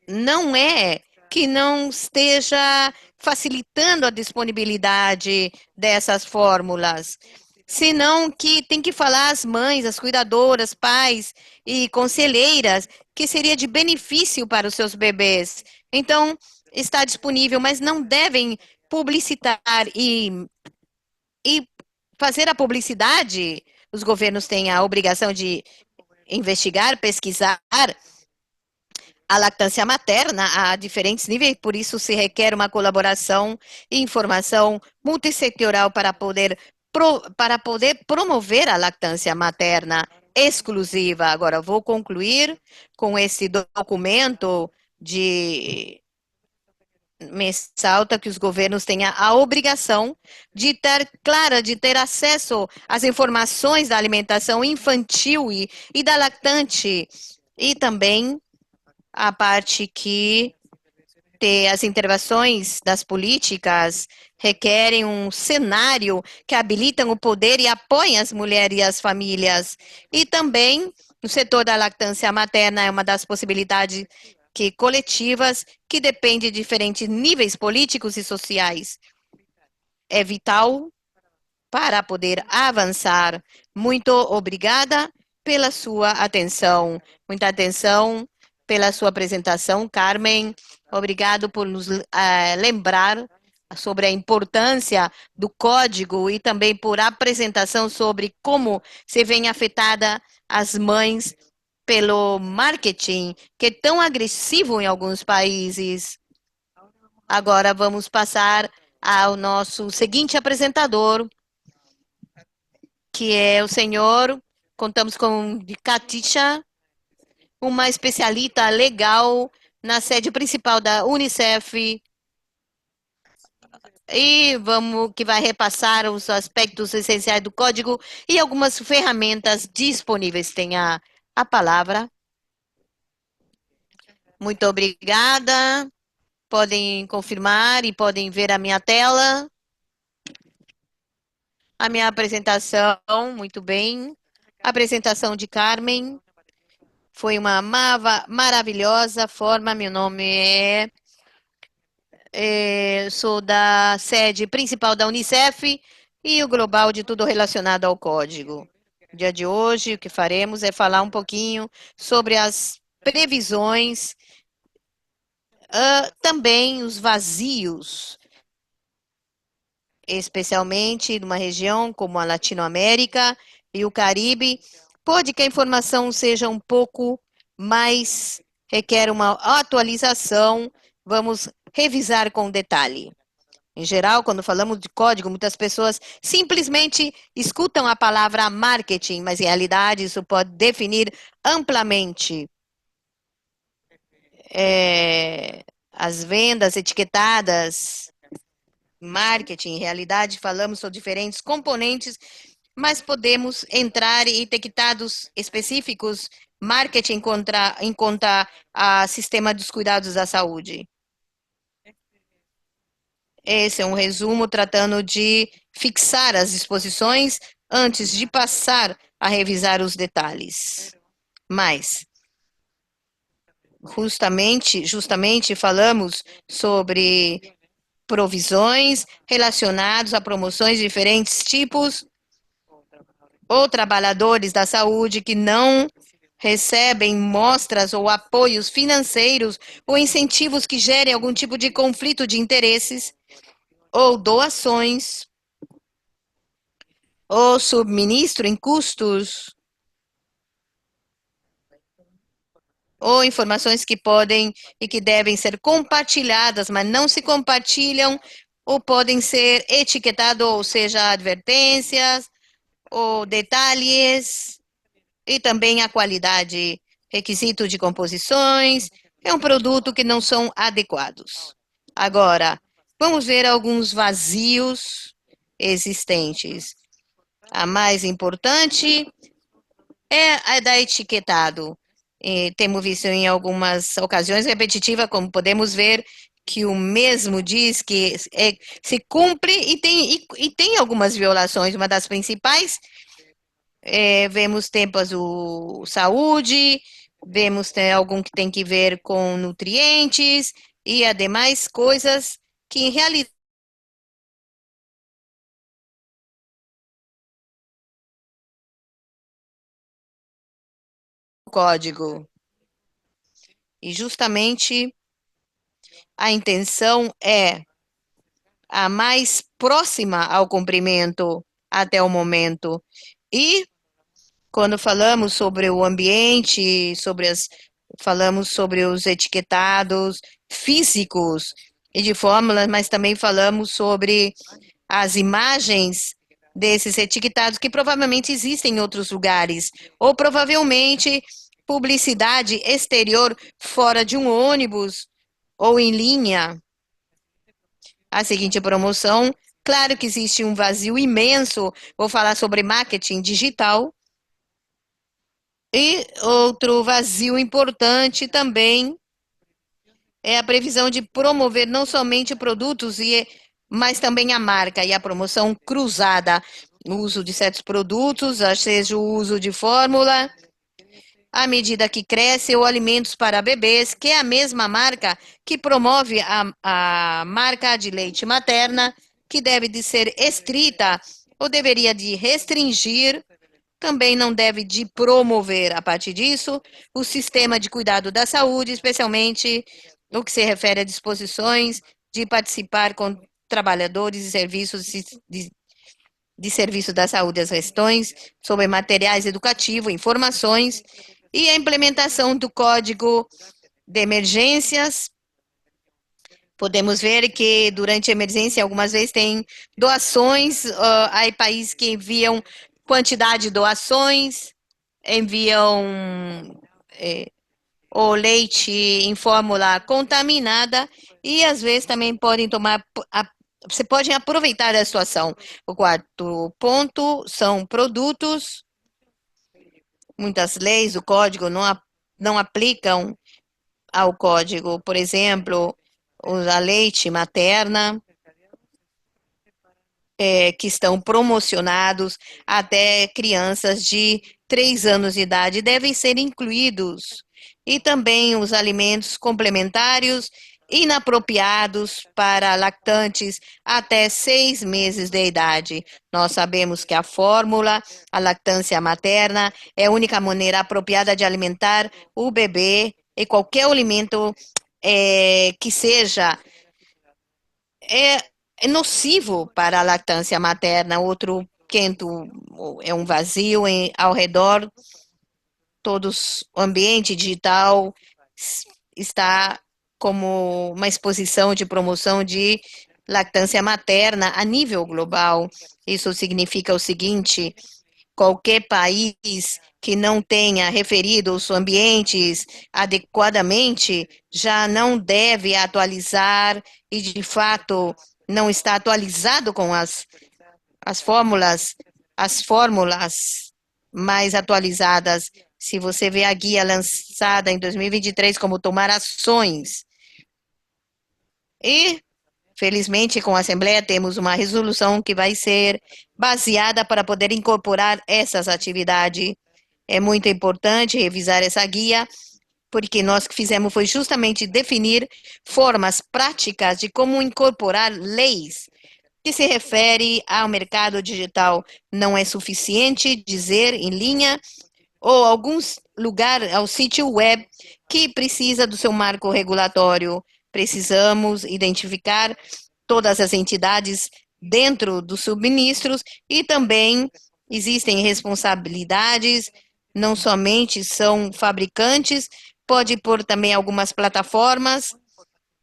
C: não é que não esteja facilitando a disponibilidade dessas fórmulas, senão que tem que falar às mães, às cuidadoras, pais e conselheiras que seria de benefício para os seus bebês. Então, está disponível, mas não devem publicitar e fazer a publicidade. Os governos têm a obrigação de investigar, pesquisar a lactância materna a diferentes níveis, por isso se requer uma colaboração e informação multissetorial para poder promover a lactância materna exclusiva. Agora, vou concluir com esse documento de me salta que os governos tenham a obrigação de ter clara, de ter acesso às informações da alimentação infantil e da lactante, e também a parte que as intervenções das políticas requerem um cenário que habilitam o poder e apoiem as mulheres e as famílias. E também no setor da lactância materna é uma das possibilidades coletivas que depende de diferentes níveis políticos e sociais. É vital para poder avançar. Muito obrigada pela sua atenção. Muita atenção pela sua apresentação, Carmen. Obrigado por nos lembrar sobre a importância do código e também por a apresentação sobre como se vem afetada as mães pelo marketing, que é tão agressivo em alguns países. Agora vamos passar ao nosso seguinte apresentador, que é o senhor, contamos com Katisha, uma especialista legal na sede principal da Unicef, e que vai repassar os aspectos essenciais do código e algumas ferramentas disponíveis. Tem a palavra. Muito obrigada. Podem confirmar e podem ver a minha tela. A minha apresentação, muito bem. A apresentação de Carmen foi uma maravilhosa forma. Meu nome sou da sede principal da Unicef e o global de tudo relacionado ao código. No dia de hoje, o que faremos é falar um pouquinho sobre as previsões, também os vazios, especialmente numa região como a Latinoamérica e o Caribe. Pode que a informação seja um pouco mais, requer uma atualização. Vamos revisar com detalhe. Em geral, quando falamos de código, muitas pessoas simplesmente escutam a palavra marketing, mas em realidade isso pode definir amplamente as vendas etiquetadas, marketing. Em realidade, falamos sobre diferentes componentes, mas podemos entrar em etiquetados específicos, marketing em conta a sistema dos cuidados da saúde. Esse é um resumo tratando de fixar as disposições antes de passar a revisar os detalhes. Mas, justamente falamos sobre provisões relacionadas a promoções de diferentes tipos ou trabalhadores da saúde que não recebem mostras ou apoios financeiros ou incentivos que gerem algum tipo de conflito de interesses ou doações ou subministro em custos ou informações que podem e que devem ser compartilhadas, mas não se compartilham ou podem ser etiquetados, ou seja, advertências ou detalhes e também a qualidade, requisito de composições, é um produto que não são adequados. Agora, vamos ver alguns vazios existentes. A mais importante é a da etiquetado. Temos visto em algumas ocasiões repetitivas, como podemos ver, que o mesmo diz que se cumpre e tem algumas violações. Uma das principais, vemos temas do saúde, vemos algum que tem que ver com nutrientes e ademais coisas que em realidade o código. E justamente a intenção é a mais próxima ao cumprimento até o momento. E quando falamos sobre o ambiente, falamos sobre os etiquetados físicos e de fórmulas, mas também falamos sobre as imagens desses etiquetados que provavelmente existem em outros lugares, ou provavelmente publicidade exterior fora de um ônibus ou em linha. A seguinte promoção, claro que existe um vazio imenso, vou falar sobre marketing digital. E outro vazio importante também é a previsão de promover não somente produtos, mas também a marca e a promoção cruzada, o uso de certos produtos, seja o uso de fórmula, à medida que cresce, ou alimentos para bebês, que é a mesma marca que promove a marca de leite materna, que deve de ser estrita ou deveria de restringir, também não deve de promover, a partir disso, o sistema de cuidado da saúde, especialmente no que se refere a disposições de participar com trabalhadores e serviços de serviço da saúde, as questões sobre materiais educativos, informações e a implementação do código de emergências. Podemos ver que durante a emergência, algumas vezes tem doações, há países que enviam quantidade de doações, enviam o leite em fórmula contaminada e às vezes também podem você pode aproveitar a situação. O quarto ponto são produtos. Muitas leis, o código não aplicam ao código, por exemplo, a leite materna, que estão promocionados até crianças de 3 anos de idade devem ser incluídos. E também os alimentos complementares inapropriados para lactantes até 6 meses de idade. Nós sabemos que a lactância materna, é a única maneira apropriada de alimentar o bebê e qualquer alimento que seja é, é nocivo para a lactância materna. Outro quento é um vazio ao redor, todos o ambiente digital está como uma exposição de promoção de lactância materna a nível global. Isso significa o seguinte: qualquer país que não tenha referido os ambientes adequadamente já não deve atualizar e, de fato, não está atualizado com as fórmulas, as fórmulas mais atualizadas. Se você vê a guia lançada em 2023, como tomar ações. E, felizmente, com a Assembleia, temos uma resolução que vai ser baseada para poder incorporar essas atividades. É muito importante revisar essa guia, porque nós que fizemos foi justamente definir formas práticas de como incorporar leis que se refere ao mercado digital. Não é suficiente dizer em linha ou alguns lugares, ao sítio web, que precisa do seu marco regulatório. Precisamos identificar todas as entidades dentro dos subministros e também existem responsabilidades, não somente são fabricantes, pode pôr também algumas plataformas.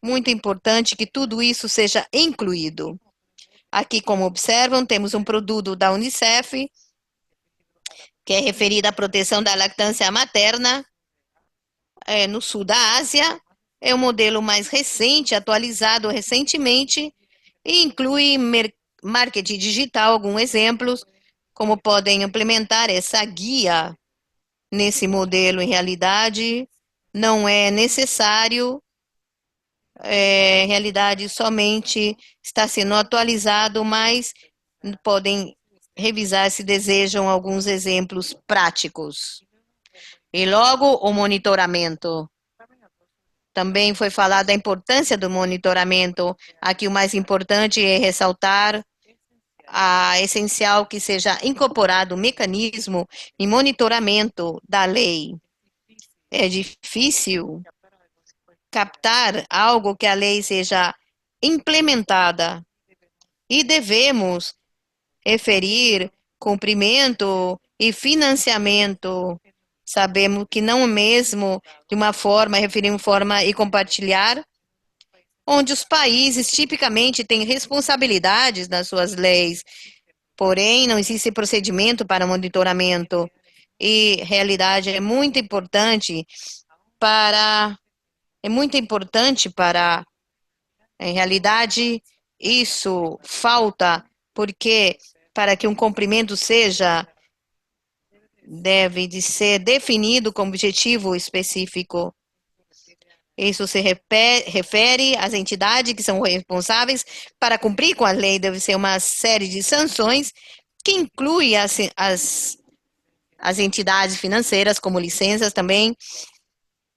C: Muito importante que tudo isso seja incluído. Aqui, como observam, temos um produto da Unicef, que é referido à proteção da lactância materna no sul da Ásia. É um modelo mais recente, atualizado recentemente, e inclui marketing digital, alguns exemplos, como podem implementar essa guia nesse modelo. Em realidade, não é necessário, em realidade, somente está sendo atualizado, mas podem revisar se desejam alguns exemplos práticos. E logo, o monitoramento. Também foi falado da importância do monitoramento. Aqui o mais importante é ressaltar essencial que seja incorporado um mecanismo de monitoramento da lei. É difícil captar algo que a lei seja implementada e devemos referir cumprimento e financiamento. Sabemos que não mesmo de uma forma, referir uma forma e compartilhar, onde os países tipicamente têm responsabilidades nas suas leis, porém não existe procedimento para monitoramento. E realidade em realidade, isso falta, porque para que um cumprimento deve de ser definido como objetivo específico. Isso se refere às entidades que são responsáveis para cumprir com a lei. Deve ser uma série de sanções que inclui as entidades financeiras, como licenças também,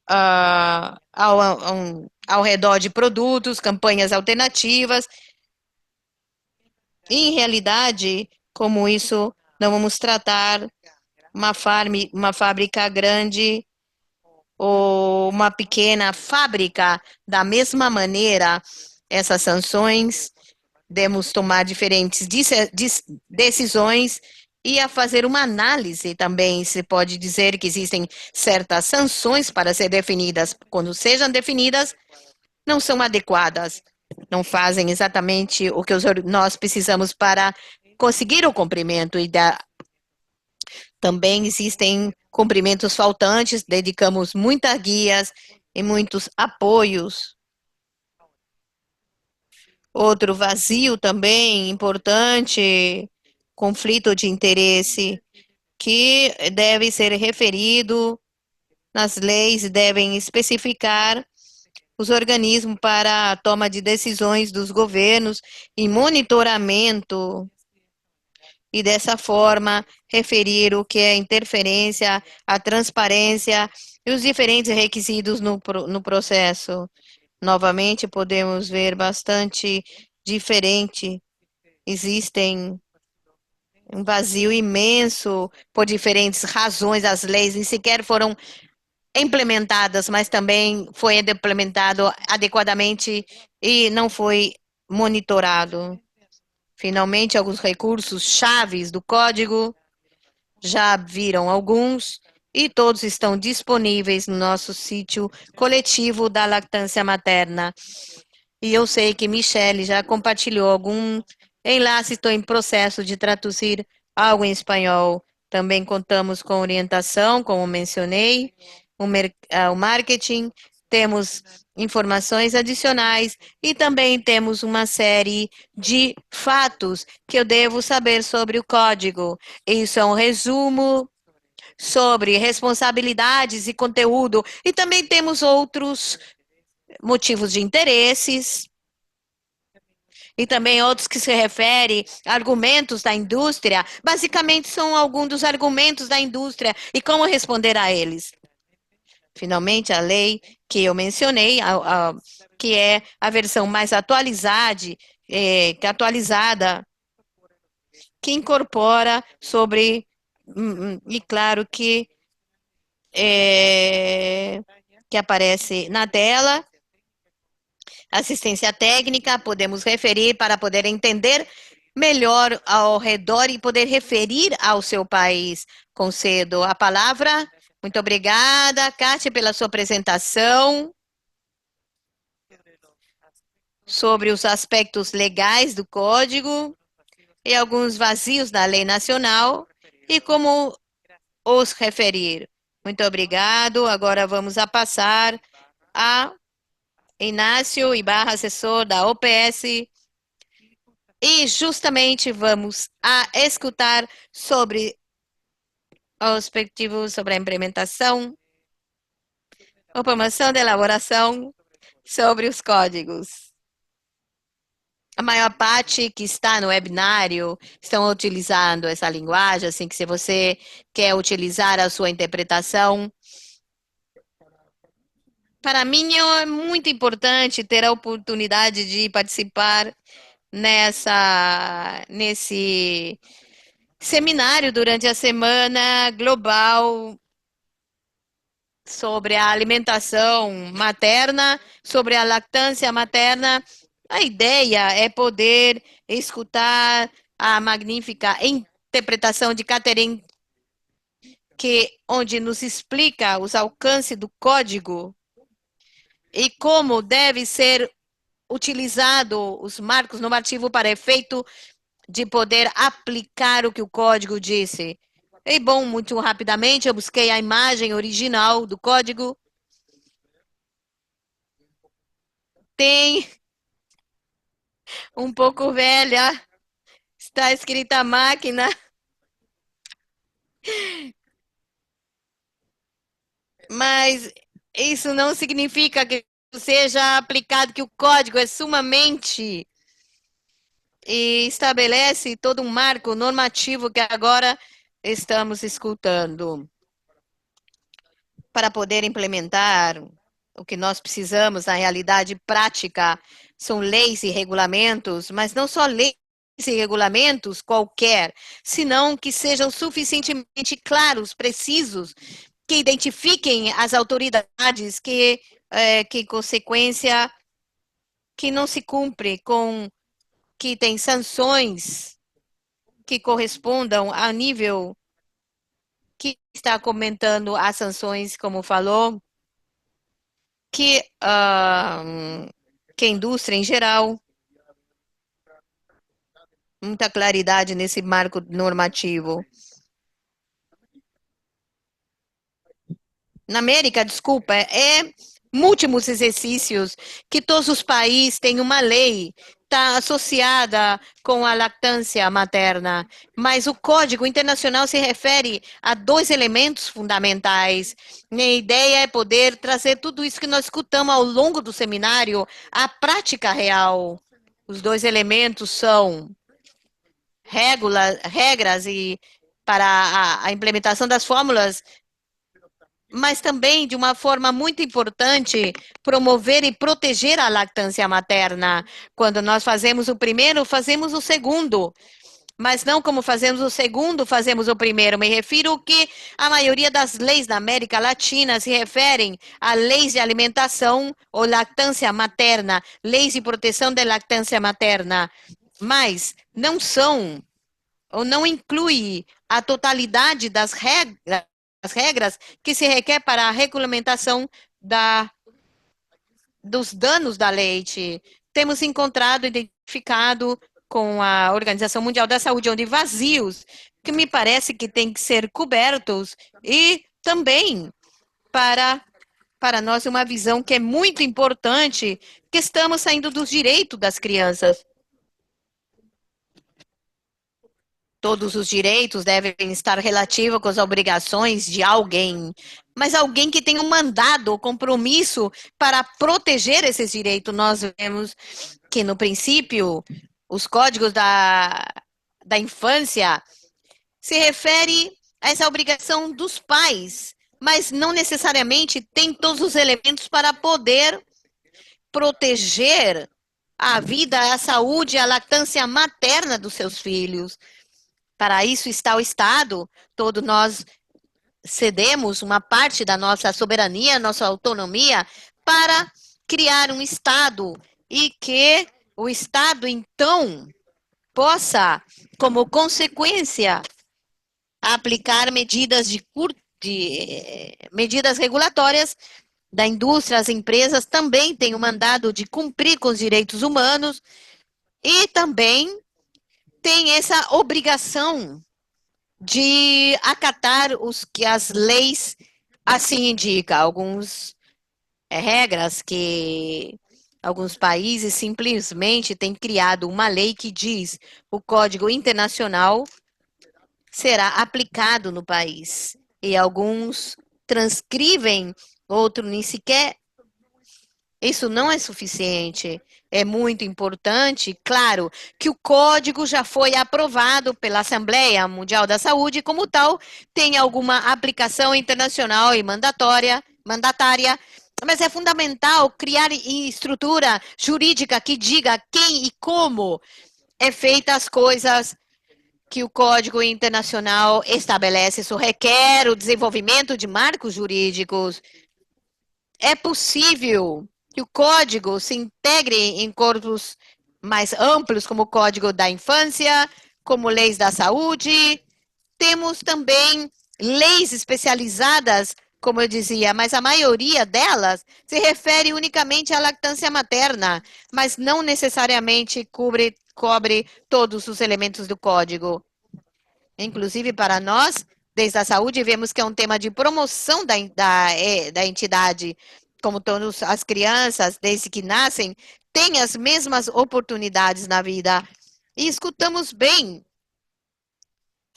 C: ao redor de produtos, campanhas alternativas. E, em realidade, como isso, não vamos tratar uma fábrica grande ou uma pequena fábrica da mesma maneira. Essas sanções, devemos tomar diferentes decisões e a fazer uma análise também. Se pode dizer que existem certas sanções para ser definidas. Quando sejam definidas, não são adequadas, não fazem exatamente o que nós precisamos para conseguir o cumprimento. E também existem cumprimentos faltantes, dedicamos muitas guias e muitos apoios. Outro vazio também importante, conflito de interesse, que deve ser referido nas leis devem especificar os organismos para a toma de decisões dos governos e monitoramento, e dessa forma referir o que é interferência, a transparência e os diferentes requisitos no processo. Novamente, podemos ver bastante diferente. Existem um vazio imenso por diferentes razões. As leis nem sequer foram implementadas, mas também foi implementado adequadamente e não foi monitorado. Finalmente, alguns recursos chaves do código, já viram alguns, e todos estão disponíveis no nosso sítio coletivo da lactância materna. E eu sei que Michele já compartilhou algum enlace, estou em processo de traduzir algo em espanhol. Também contamos com orientação, como mencionei, o marketing, temos informações adicionais e também temos uma série de fatos que eu devo saber sobre o código. Isso é um resumo sobre responsabilidades e conteúdo, e também temos outros motivos de interesses, e também outros que se referem a argumentos da indústria. Basicamente, são alguns dos argumentos da indústria e como responder a eles. Finalmente, a lei que eu mencionei, que é a versão mais atualizada, que incorpora sobre, e claro que aparece na tela, assistência técnica, podemos referir para poder entender melhor ao redor e poder referir ao seu país. Concedo a palavra. Muito obrigada, Kátia, pela sua apresentação sobre os aspectos legais do código e alguns vazios da lei nacional e como os referir. Muito obrigado. Agora vamos a passar a Inácio Ibarra, assessor da OPS, e justamente vamos a escutar sobre os aspectos sobre a implementação, a promoção da elaboração sobre os códigos. A maior parte que está no webinário estão utilizando essa linguagem, assim que se você quer utilizar a sua interpretação. Para mim é muito importante ter a oportunidade de participar nesse seminário durante a semana global sobre a alimentação materna, sobre a lactância materna. A ideia é poder escutar a magnífica interpretação de Catherine, onde nos explica os alcances do código e como deve ser utilizado os marcos normativos para efeito de poder aplicar o que o código disse. E bom, muito rapidamente, eu busquei a imagem original do código. Tem um pouco velha, está escrita máquina, mas isso não significa que seja aplicado, que o código é sumamente e estabelece todo um marco normativo que agora estamos escutando. Para poder implementar o que nós precisamos na realidade prática são leis e regulamentos, mas não só leis e regulamentos qualquer, senão que sejam suficientemente claros, precisos, que identifiquem as autoridades que consequência que não se cumpre com que tem sanções que correspondam ao nível que está comentando as sanções, como falou, que a indústria em geral, muita claridade nesse marco normativo. Na América, múltiplos exercícios que todos os países têm uma lei está associada com a lactância materna, mas o Código Internacional se refere a dois elementos fundamentais. Minha ideia é poder trazer tudo isso que nós escutamos ao longo do seminário à prática real. Os dois elementos são regras e para a implementação das fórmulas, mas também, de uma forma muito importante, promover e proteger a lactância materna. Quando nós fazemos o primeiro, fazemos o segundo. Mas não como fazemos o segundo, fazemos o primeiro. Me refiro que a maioria das leis da América Latina se referem a leis de alimentação ou lactância materna, leis de proteção da lactância materna, mas não são ou não inclui a totalidade das regras que se requer para a regulamentação dos danos da leite. Temos identificado com a Organização Mundial da Saúde, onde vazios que me parece que têm que ser cobertos e também para nós uma visão que é muito importante, que estamos saindo dos direitos das crianças. Todos os direitos devem estar relativos com as obrigações de alguém, mas alguém que tem um mandado ou compromisso para proteger esses direitos. Nós vemos que, no princípio, os códigos da infância se refere a essa obrigação dos pais, mas não necessariamente tem todos os elementos para poder proteger a vida, a saúde, a lactância materna dos seus filhos. Para isso está o Estado, todos nós cedemos uma parte da nossa soberania, nossa autonomia, para criar um Estado e que o Estado, então, possa, como consequência, aplicar medidas regulatórias da indústria. As empresas também têm o mandado de cumprir com os direitos humanos e também tem essa obrigação de acatar os que as leis assim indicam. Algumas regras que alguns países simplesmente têm criado uma lei que diz o Código Internacional será aplicado no país. E alguns transcrevem, outros nem sequer. Isso não é suficiente. É muito importante, claro, que o código já foi aprovado pela Assembleia Mundial da Saúde, e como tal, tem alguma aplicação internacional e mandatária, mas é fundamental criar estrutura jurídica que diga quem e como é feita as coisas que o Código Internacional estabelece. Isso requer o desenvolvimento de marcos jurídicos. É possível que o código se integre em corpos mais amplos, como o Código da Infância, como leis da saúde. Temos também leis especializadas, como eu dizia, mas a maioria delas se refere unicamente à lactância materna, mas não necessariamente cobre todos os elementos do código. Inclusive, para nós, desde a saúde, vemos que é um tema de promoção da entidade, como todas as crianças, desde que nascem, têm as mesmas oportunidades na vida. E escutamos bem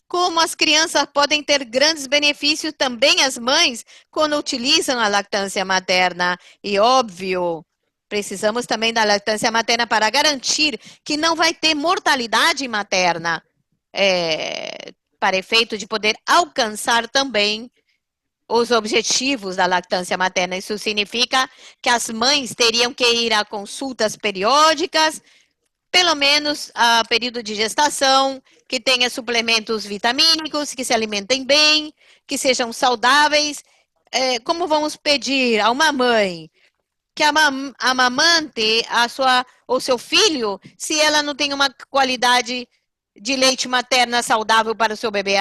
C: como as crianças podem ter grandes benefícios, também as mães, quando utilizam a lactância materna. E, óbvio, precisamos também da lactância materna para garantir que não vai ter mortalidade materna. Para efeito de poder alcançar também os objetivos da lactância materna. Isso significa que as mães teriam que ir a consultas periódicas, pelo menos a período de gestação, que tenha suplementos vitamínicos, que se alimentem bem, que sejam saudáveis. Como vamos pedir a uma mãe que amamante o seu filho se ela não tem uma qualidade de leite materna saudável para o seu bebê?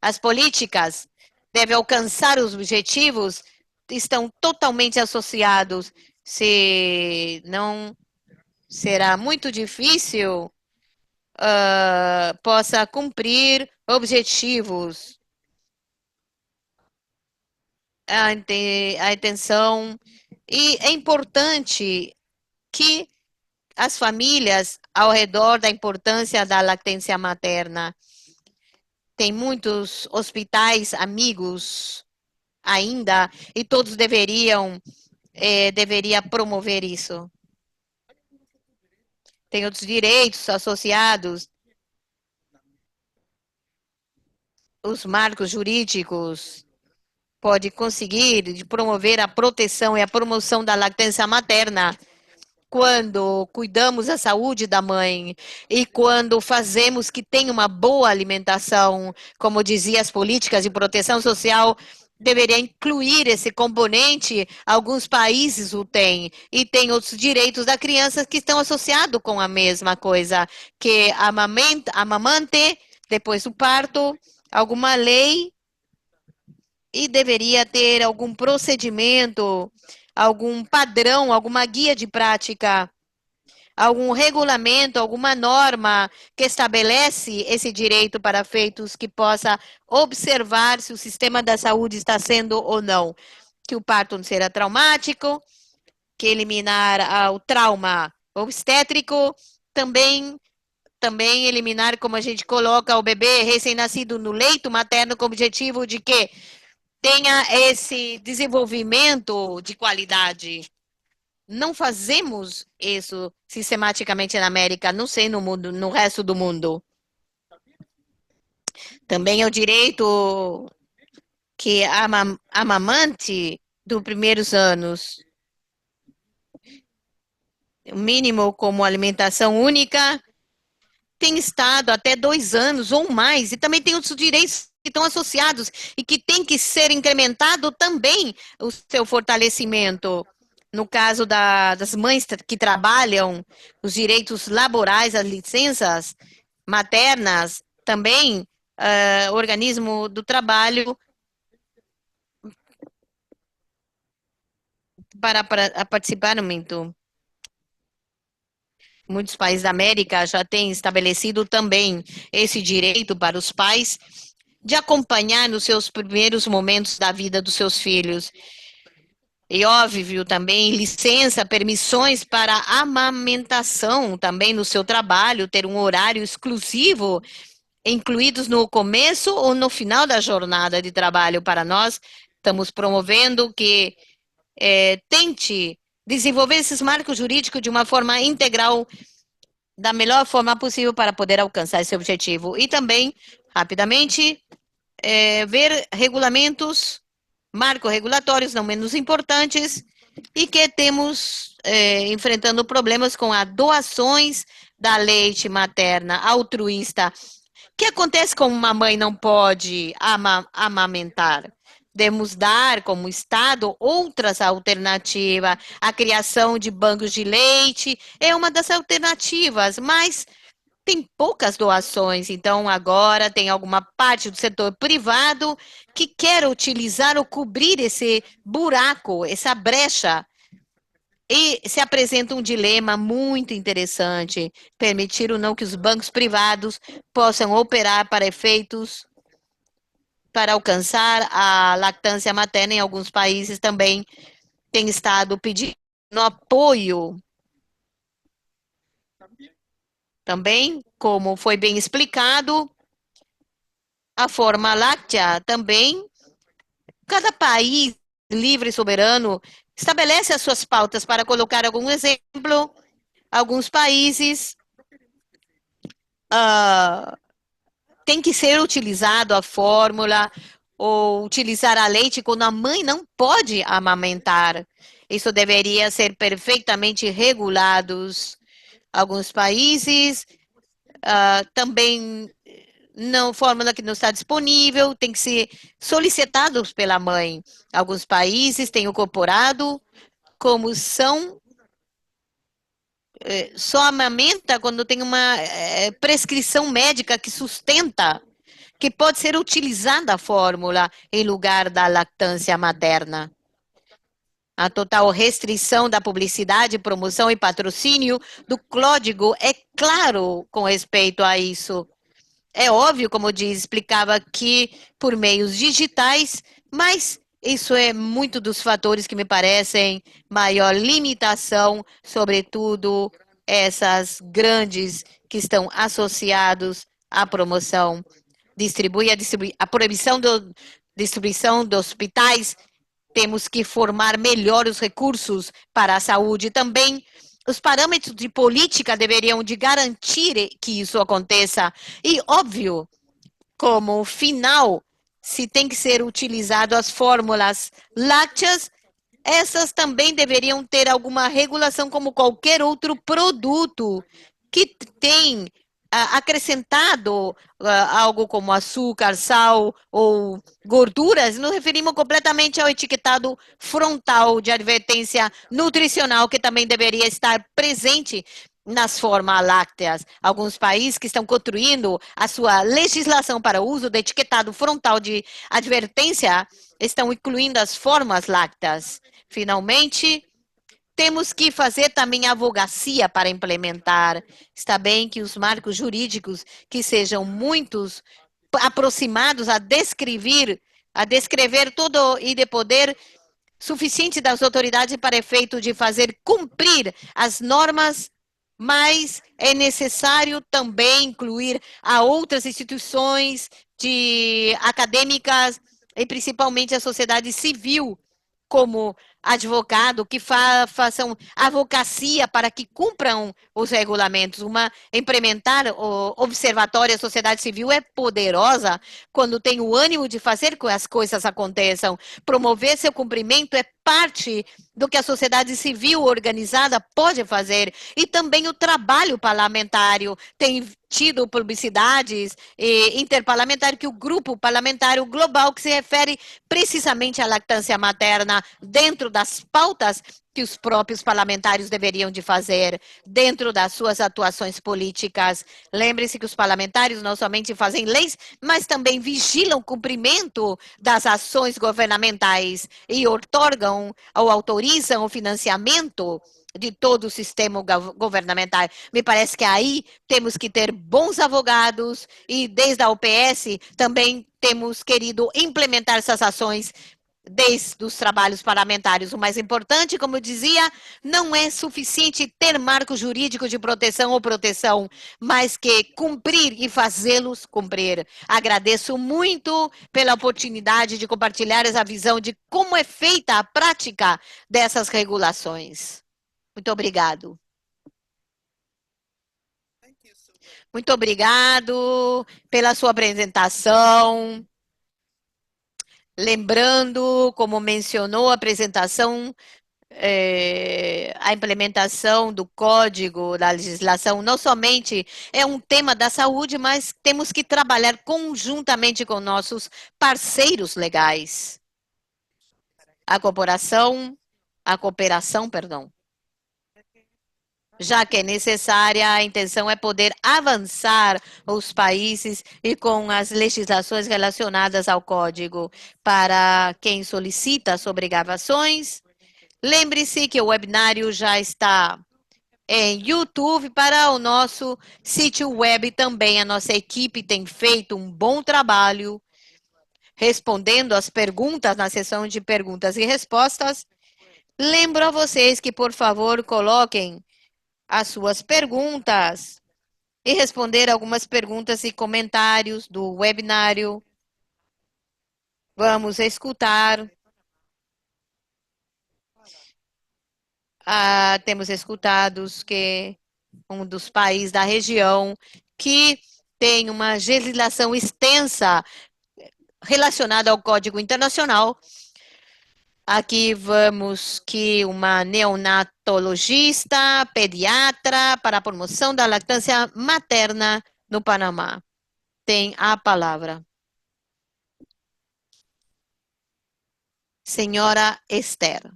C: As políticas devem alcançar os objetivos, estão totalmente associados. Se não, será muito difícil possa cumprir objetivos. A intenção. E é importante que as famílias ao redor da importância da lactância materna. Tem muitos hospitais amigos ainda e todos deveria promover isso. Tem outros direitos associados, os marcos jurídicos pode conseguir promover a proteção e a promoção da lactância materna quando cuidamos da saúde da mãe e quando fazemos que tenha uma boa alimentação, como dizia as políticas de proteção social, deveria incluir esse componente. Alguns países o têm e tem outros direitos da criança que estão associados com a mesma coisa, que amamante depois do parto, alguma lei e deveria ter algum procedimento, algum padrão, alguma guia de prática, algum regulamento, alguma norma que estabelece esse direito para feitos que possa observar se o sistema da saúde está sendo ou não, que o parto não será traumático, que eliminar o trauma obstétrico, também eliminar como a gente coloca o bebê recém-nascido no leito materno com o objetivo de que tenha esse desenvolvimento de qualidade. Não fazemos isso sistematicamente na América, não sei no mundo, no resto do mundo. Também é o direito que a amamante dos primeiros anos, o mínimo como alimentação única, tem estado até 2 anos ou mais, e também tem outros direitos que estão associados e que tem que ser incrementado também o seu fortalecimento. No caso das mães que trabalham, os direitos laborais, as licenças maternas, também o organismo do trabalho para participar no momento. Muitos países da América já têm estabelecido também esse direito para os pais de acompanhar nos seus primeiros momentos da vida dos seus filhos. E óbvio também licença, permissões para amamentação também no seu trabalho, ter um horário exclusivo, incluídos no começo ou no final da jornada de trabalho para nós. Estamos promovendo que tente desenvolver esses marcos jurídicos de uma forma integral, da melhor forma possível para poder alcançar esse objetivo. E também, rapidamente, ver regulamentos, marcos regulatórios não menos importantes, e que temos enfrentando problemas com as doações da leite materna altruísta. O que acontece quando uma mãe não pode amamentar? Devemos dar, como Estado, outras alternativas. A criação de bancos de leite é uma das alternativas, mas tem poucas doações. Então, agora tem alguma parte do setor privado que quer utilizar ou cobrir esse buraco, essa brecha. E se apresenta um dilema muito interessante: permitir ou não que os bancos privados possam operar para efeitos para alcançar a lactância materna. Em alguns países também tem estado pedindo apoio. Também, como foi bem explicado, a forma láctea também, cada país livre e soberano estabelece as suas pautas. Para colocar algum exemplo, alguns países tem que ser utilizado a fórmula ou utilizar a leite quando a mãe não pode amamentar. Isso deveria ser perfeitamente regulados. Alguns países também não, fórmula que não está disponível, tem que ser solicitados pela mãe. Alguns países têm incorporado como são só amamenta quando tem uma prescrição médica que sustenta que pode ser utilizada a fórmula em lugar da lactância materna. A total restrição da publicidade, promoção e patrocínio do código é claro com respeito a isso. É óbvio, como explicava aqui, por meios digitais, mas isso é muito dos fatores que me parecem maior limitação, sobretudo essas grandes que estão associados à promoção, a proibição da distribuição de hospitais. Temos que formar melhor os recursos para a saúde. Também os parâmetros de política deveriam de garantir que isso aconteça. E, óbvio, como final, se tem que ser utilizado as fórmulas lácteas, essas também deveriam ter alguma regulação como qualquer outro produto que tem acrescentado algo como açúcar, sal ou gorduras. Nos referimos completamente ao etiquetado frontal de advertência nutricional que também deveria estar presente nas formas lácteas. Alguns países que estão construindo a sua legislação para o uso do etiquetado frontal de advertência estão incluindo as formas lácteas. Finalmente, temos que fazer também advocacia para implementar. Está bem que os marcos jurídicos que sejam muitos aproximados a descrever todo e de poder suficiente das autoridades para efeito de fazer cumprir as normas, mas é necessário também incluir a outras instituições acadêmicas e principalmente a sociedade civil como advogado, que façam advocacia para que cumpram os regulamentos. Implementar o observatório, a sociedade civil é poderosa quando tem o ânimo de fazer que as coisas aconteçam. Promover seu cumprimento é parte do que a sociedade civil organizada pode fazer. E também o trabalho parlamentário tem tido publicidades interparlamentares que o grupo parlamentar global que se refere precisamente à lactância materna dentro das pautas que os próprios parlamentares deveriam de fazer dentro das suas atuações políticas. Lembre-se que os parlamentares não somente fazem leis, mas também vigilam o cumprimento das ações governamentais e outorgam ou autorizam o financiamento de todo o sistema governamental. Me parece que aí temos que ter bons advogados e desde a OPS também temos querido implementar essas ações desde os trabalhos parlamentares. O mais importante, como eu dizia, não é suficiente ter marco jurídico de proteção ou proteção, mas que cumprir e fazê-los cumprir. Agradeço muito pela oportunidade de compartilhar essa visão de como é feita a prática dessas regulações. Muito obrigado. Muito obrigado pela sua apresentação. Lembrando, como mencionou a apresentação, a implementação do código, da legislação, não somente é um tema da saúde, mas temos que trabalhar conjuntamente com nossos parceiros legais. A cooperação, perdão. Já que é necessária, a intenção é poder avançar os países e com as legislações relacionadas ao código. Para quem solicita sobre gravações, lembre-se que o webinário já está em YouTube para o nosso sítio web também. A nossa equipe tem feito um bom trabalho respondendo as perguntas na sessão de perguntas e respostas. Lembro a vocês que, por favor, coloquem as suas perguntas e responder algumas perguntas e comentários do webinário. Vamos escutar. Temos escutados que um dos países da região que tem uma legislação extensa relacionada ao Código Internacional. Aqui vamos que uma neonatologista, pediatra para a promoção da lactância materna no Panamá. Tem a palavra. Senhora Esther.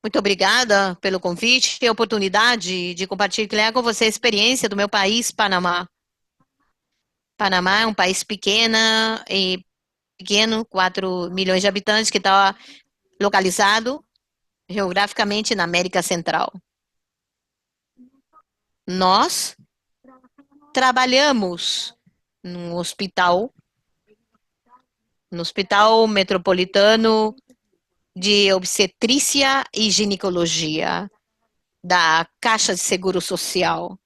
C: Muito obrigada pelo convite e a oportunidade de compartilhar com você a experiência do meu país, Panamá. Panamá é um país pequeno, 4 milhões de habitantes, que está localizado geograficamente na América Central. Nós trabalhamos num hospital no Hospital Metropolitano de Obstetrícia e Ginecologia da Caixa de Seguro Social.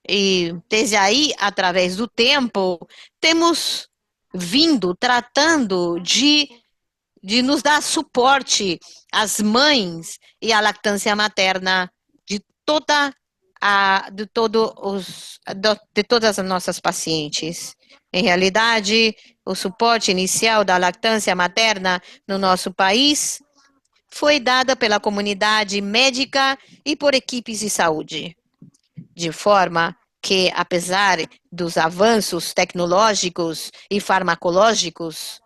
C: E desde aí, através do tempo, temos vindo tratando de nos dar suporte às mães e à lactância materna de de todas as nossas pacientes. Em realidade, o suporte inicial da lactância materna no nosso país foi dada pela comunidade médica e por equipes de saúde, de forma que, apesar dos avanços tecnológicos e farmacológicos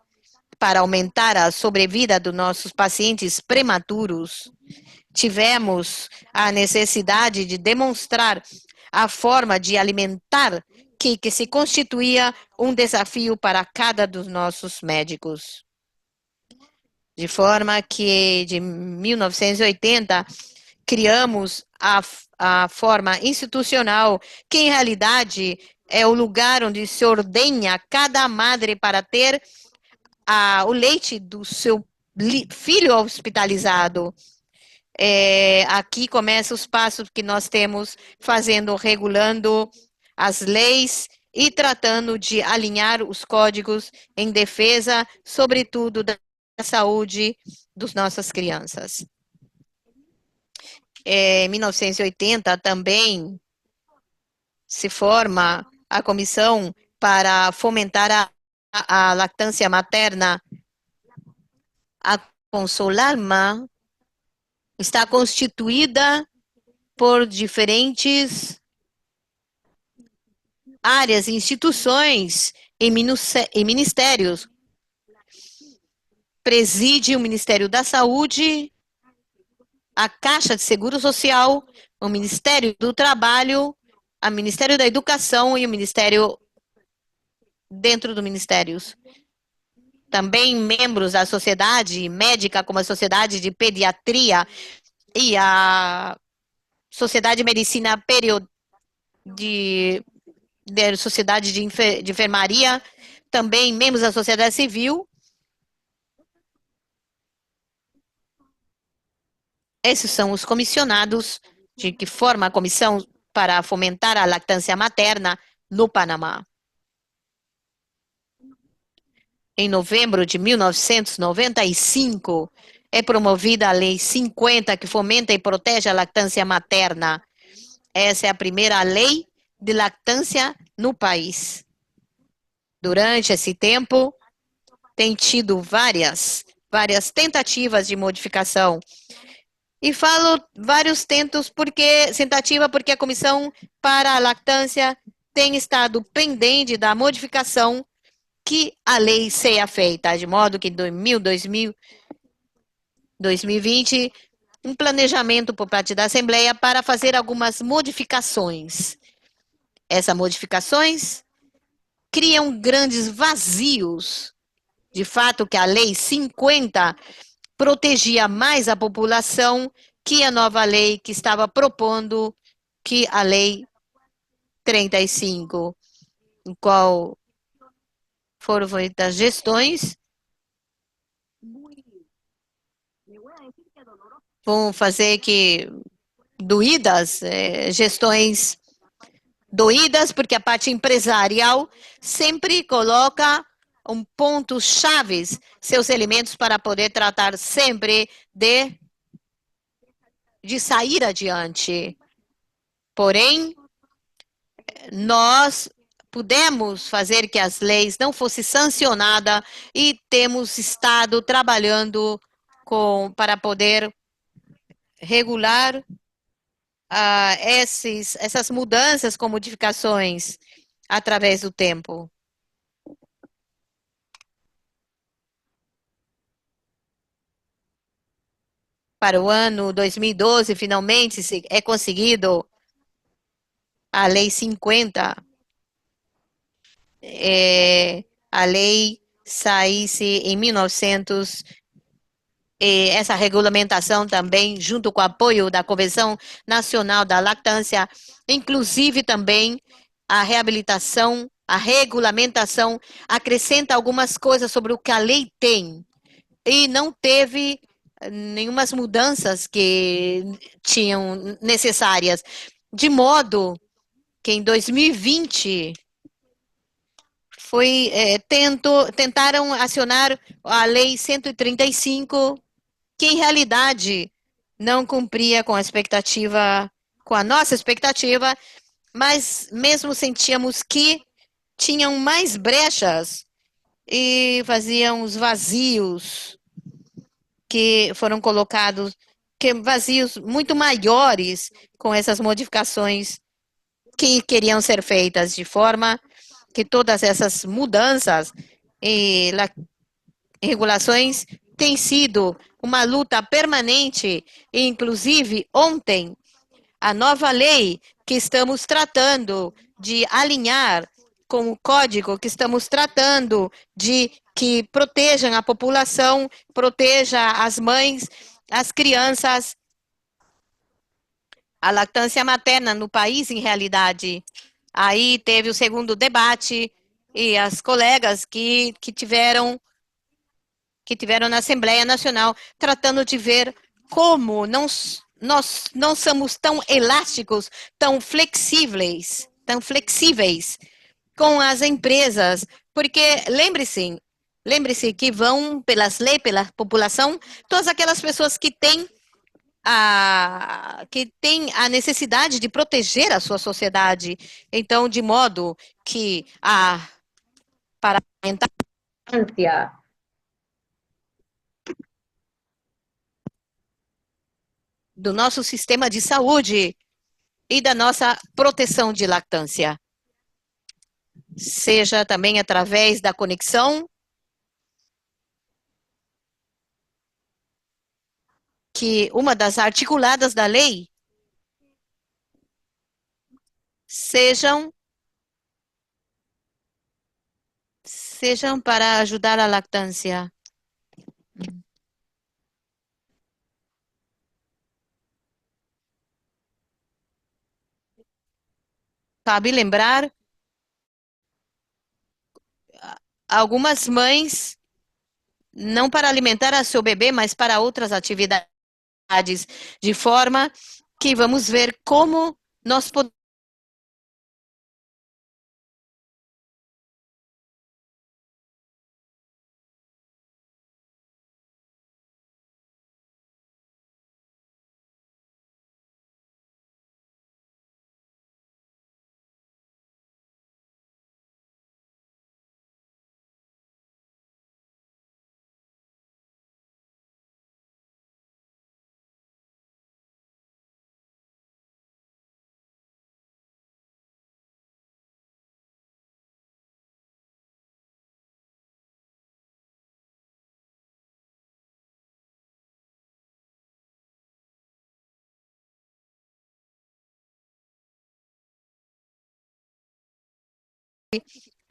C: para aumentar a sobrevida dos nossos pacientes prematuros, tivemos a necessidade de demonstrar a forma de alimentar que se constituía um desafio para cada dos nossos médicos. De forma que, de 1980, criamos a forma institucional, que em realidade é o lugar onde se ordenha cada madre para ter o leite do seu filho hospitalizado. Aqui começam os passos que nós temos fazendo, regulando as leis e tratando de alinhar os códigos em defesa, sobretudo, da saúde das nossas crianças. Em 1980 também se forma a comissão para fomentar a lactância materna. A Consolarma está constituída por diferentes áreas, instituições e ministérios. Preside o Ministério da Saúde, a Caixa de Seguro Social, o Ministério do Trabalho, o Ministério da Educação e o Ministério dentro do Ministérios. Também membros da sociedade médica, como a Sociedade de Pediatria e a Sociedade de Medicina Sociedade de Enfermaria, também membros da sociedade civil. Esses são os comissionados de que forma a comissão para fomentar a lactância materna no Panamá. Em novembro de 1995, é promovida a Lei 50, que fomenta e protege a lactância materna. Essa é a primeira lei de lactância no país. Durante esse tempo, tem tido várias tentativas de modificação. E falo vários tentativa porque a Comissão para a Lactância tem estado pendente da modificação que a lei seja feita, de modo que em 2020, um planejamento por parte da Assembleia para fazer algumas modificações. Essas modificações criam grandes vazios. De fato, que a Lei 50 protegia mais a população que a nova lei que estava propondo, que a Lei 35, em qual foram feitas gestões. Vão fazer que gestões doídas, porque a parte empresarial sempre coloca um ponto chaves seus elementos para poder tratar sempre de sair adiante. Porém, nós pudemos fazer que as leis não fossem sancionadas e temos estado trabalhando para poder regular essas mudanças com modificações através do tempo. Para o ano 2012, finalmente é conseguido a Lei 50. A lei saísse em 1900. Essa regulamentação também, junto com o apoio da Convenção Nacional da Lactância, inclusive também a reabilitação a regulamentação acrescenta algumas coisas sobre o que a lei tem e não teve nenhumas mudanças que tinham necessárias, de modo que em 2020 tentaram acionar a lei 135, que em realidade não cumpria com a expectativa, com a nossa expectativa, mas mesmo sentíamos que tinham mais brechas e faziam os vazios que foram colocados, que vazios muito maiores com essas modificações que queriam ser feitas, de forma que todas essas mudanças e regulações têm sido uma luta permanente, e inclusive ontem a nova lei que estamos tratando de alinhar com o código que estamos tratando de que protejam a população, proteja as mães, as crianças, a lactância materna no país, em realidade. Aí teve o segundo debate e as colegas que tiveram na Assembleia Nacional, tratando de ver como nós não somos tão elásticos, tão flexíveis com as empresas, porque lembre-se que vão pelas leis, pela população, todas aquelas pessoas que têm a necessidade de proteger a sua sociedade. Então, de modo que a parlamentar do nosso sistema de saúde e da nossa proteção de lactância, seja também através da conexão que uma das articuladas da lei sejam para ajudar a lactância. Cabe lembrar, algumas mães, não para alimentar a seu bebê, mas para outras atividades, de forma que vamos ver como nós podemos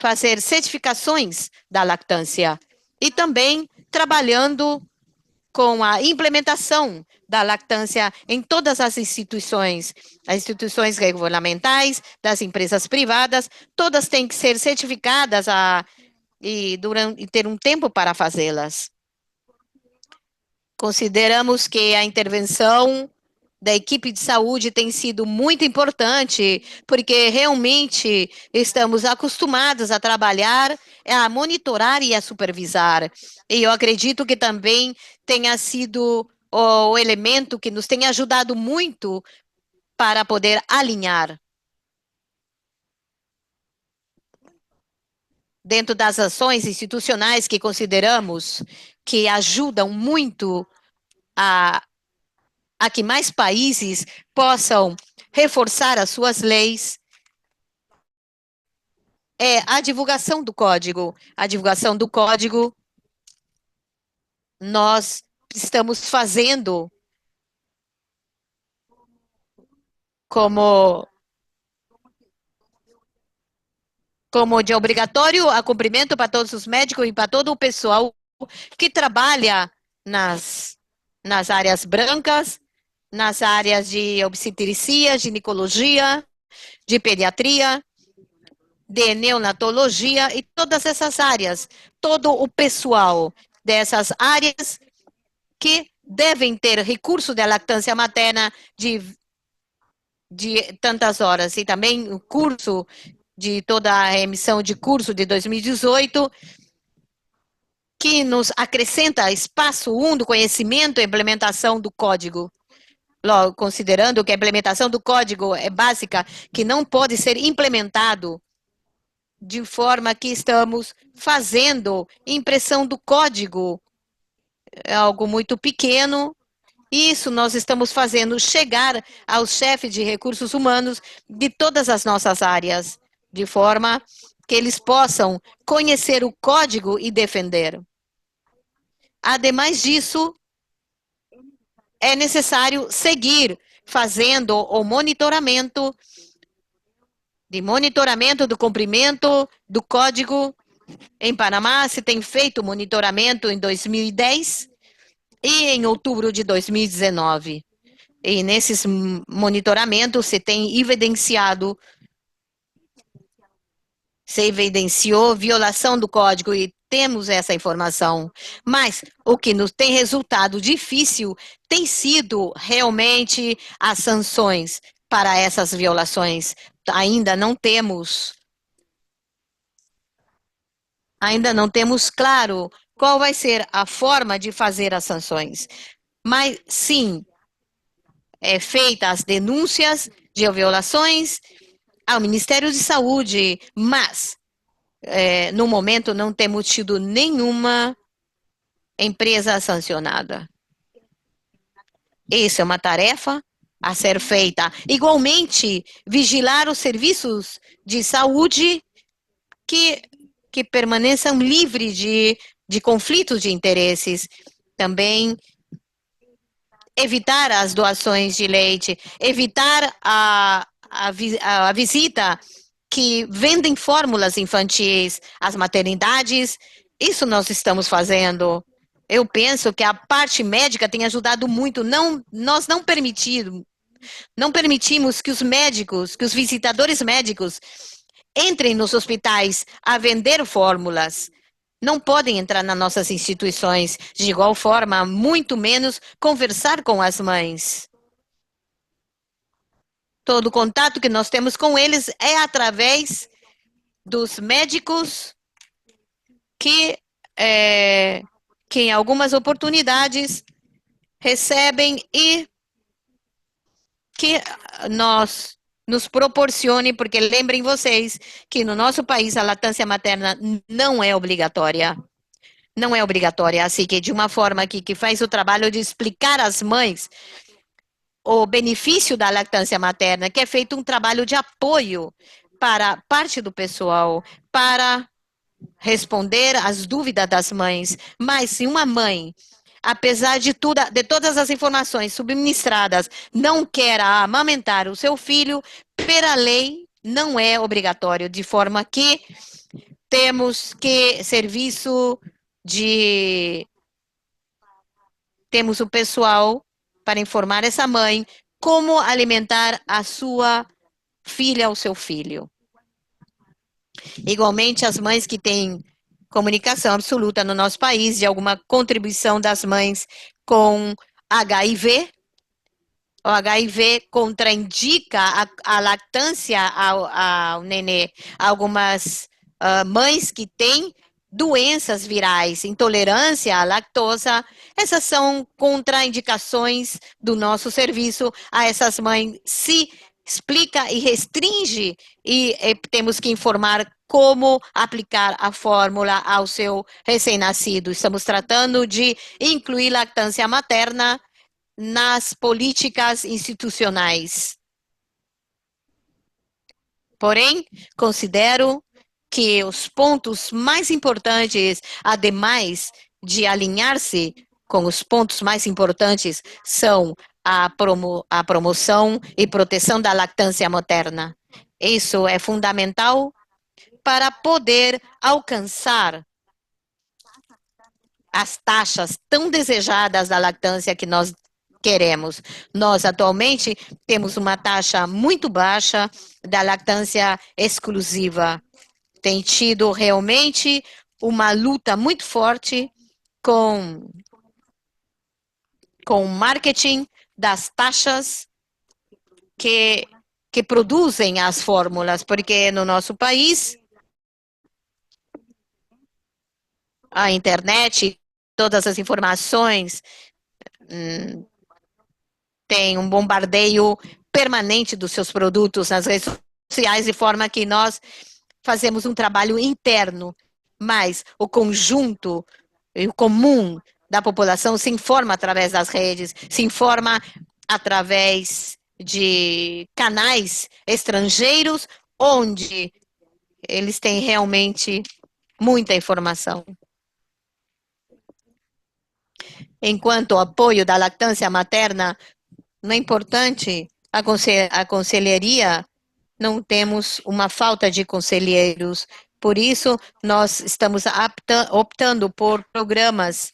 C: fazer certificações da lactância e também trabalhando com a implementação da lactância em todas as instituições regulamentais, das empresas privadas, todas têm que ser certificadas e ter um tempo para fazê-las. Consideramos que a intervenção da equipe de saúde tem sido muito importante, porque realmente estamos acostumados a trabalhar, a monitorar e a supervisar. E eu acredito que também tenha sido o elemento que nos tem ajudado muito para poder alinhar dentro das ações institucionais que consideramos que ajudam muito a que mais países possam reforçar as suas leis, é a divulgação do código. A divulgação do código nós estamos fazendo como de obrigatório a cumprimento para todos os médicos e para todo o pessoal que trabalha nas áreas brancas, nas áreas de obstetrícia, ginecologia, de pediatria, de neonatologia e todas essas áreas, todo o pessoal dessas áreas que devem ter recurso de lactância materna de tantas horas, e também o curso de toda a emissão de curso de 2018, que nos acrescenta espaço 1 do conhecimento e implementação do código. Logo, considerando que a implementação do código é básica, que não pode ser implementado de forma que estamos fazendo impressão do código, é algo muito pequeno. Isso nós estamos fazendo chegar aos chefes de recursos humanos de todas as nossas áreas, de forma que eles possam conhecer o código e defender. Ademais disso, é necessário seguir fazendo o monitoramento do cumprimento do código. Em Panamá, se tem feito monitoramento em 2010 e em outubro de 2019. E nesses monitoramentos se tem se evidenciou violação do código e temos essa informação. Mas o que nos tem resultado difícil tem sido realmente as sanções para essas violações. Ainda não temos claro qual vai ser a forma de fazer as sanções. Mas sim, é feita as denúncias de violações ao Ministério de Saúde, mas no momento não temos tido nenhuma empresa sancionada. Isso é uma tarefa a ser feita. Igualmente, vigilar os serviços de saúde que permaneçam livres de conflitos de interesses. Também evitar as doações de leite, evitar a visita que vendem fórmulas infantis às maternidades. Isso nós estamos fazendo. Eu penso que a parte médica tem ajudado muito. Nós não permitimos que os médicos, que os visitadores médicos entrem nos hospitais a vender fórmulas. Não podem entrar nas nossas instituições. De igual forma, muito menos conversar com as mães. Todo o contato que nós temos com eles é através dos médicos que em algumas oportunidades recebem e que nos proporcione, porque lembrem vocês que no nosso país a lactância materna não é obrigatória. Não é obrigatória, assim que de uma forma que faz o trabalho de explicar às mães o benefício da lactância materna, que é feito um trabalho de apoio para parte do pessoal, para responder às dúvidas das mães. Mas se uma mãe, apesar de todas as informações subministradas, não quer amamentar o seu filho, pela lei não é obrigatório, de forma que temos temos o pessoal para informar essa mãe como alimentar a sua filha ou seu filho. Igualmente, as mães que têm comunicação absoluta no nosso país de alguma contribuição das mães com HIV. O HIV contraindica a lactância ao nenê. Algumas mães que têm doenças virais, intolerância à lactosa, essas são contraindicações do nosso serviço. A essas mães se explica e restringe e temos que informar como aplicar a fórmula ao seu recém-nascido. Estamos tratando de incluir lactância materna nas políticas institucionais. Porém, considero que os pontos mais importantes, ademais de alinhar-se com os pontos mais importantes, são a promoção e proteção da lactância materna. Isso é fundamental para poder alcançar as taxas tão desejadas da lactância que nós queremos. Nós, atualmente, temos uma taxa muito baixa da lactância exclusiva. tem tido realmente uma luta muito forte com o marketing das taxas que produzem as fórmulas, porque no nosso país a internet, todas as informações, tem um bombardeio permanente dos seus produtos nas redes sociais, de forma que nós fazemos um trabalho interno, mas o conjunto e o comum da população se informa através das redes, se informa através de canais estrangeiros, onde eles têm realmente muita informação. Enquanto o apoio da lactância materna não é importante, a conselheria, não temos uma falta de conselheiros. Por isso, nós estamos optando por programas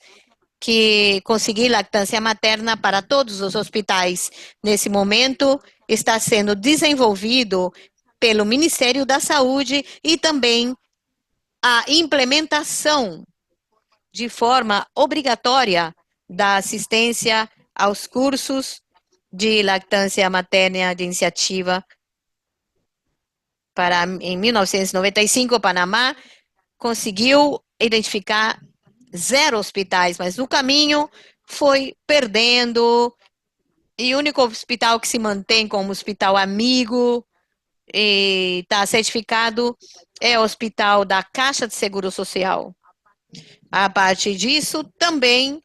C: que conseguir lactância materna para todos os hospitais. Nesse momento, está sendo desenvolvido pelo Ministério da Saúde e também a implementação de forma obrigatória da assistência aos cursos de lactância materna de iniciativa. Em 1995, o Panamá conseguiu identificar 0 hospitais, mas no caminho foi perdendo, e o único hospital que se mantém como hospital amigo e está certificado é o Hospital da Caixa de Seguro Social. A partir disso, também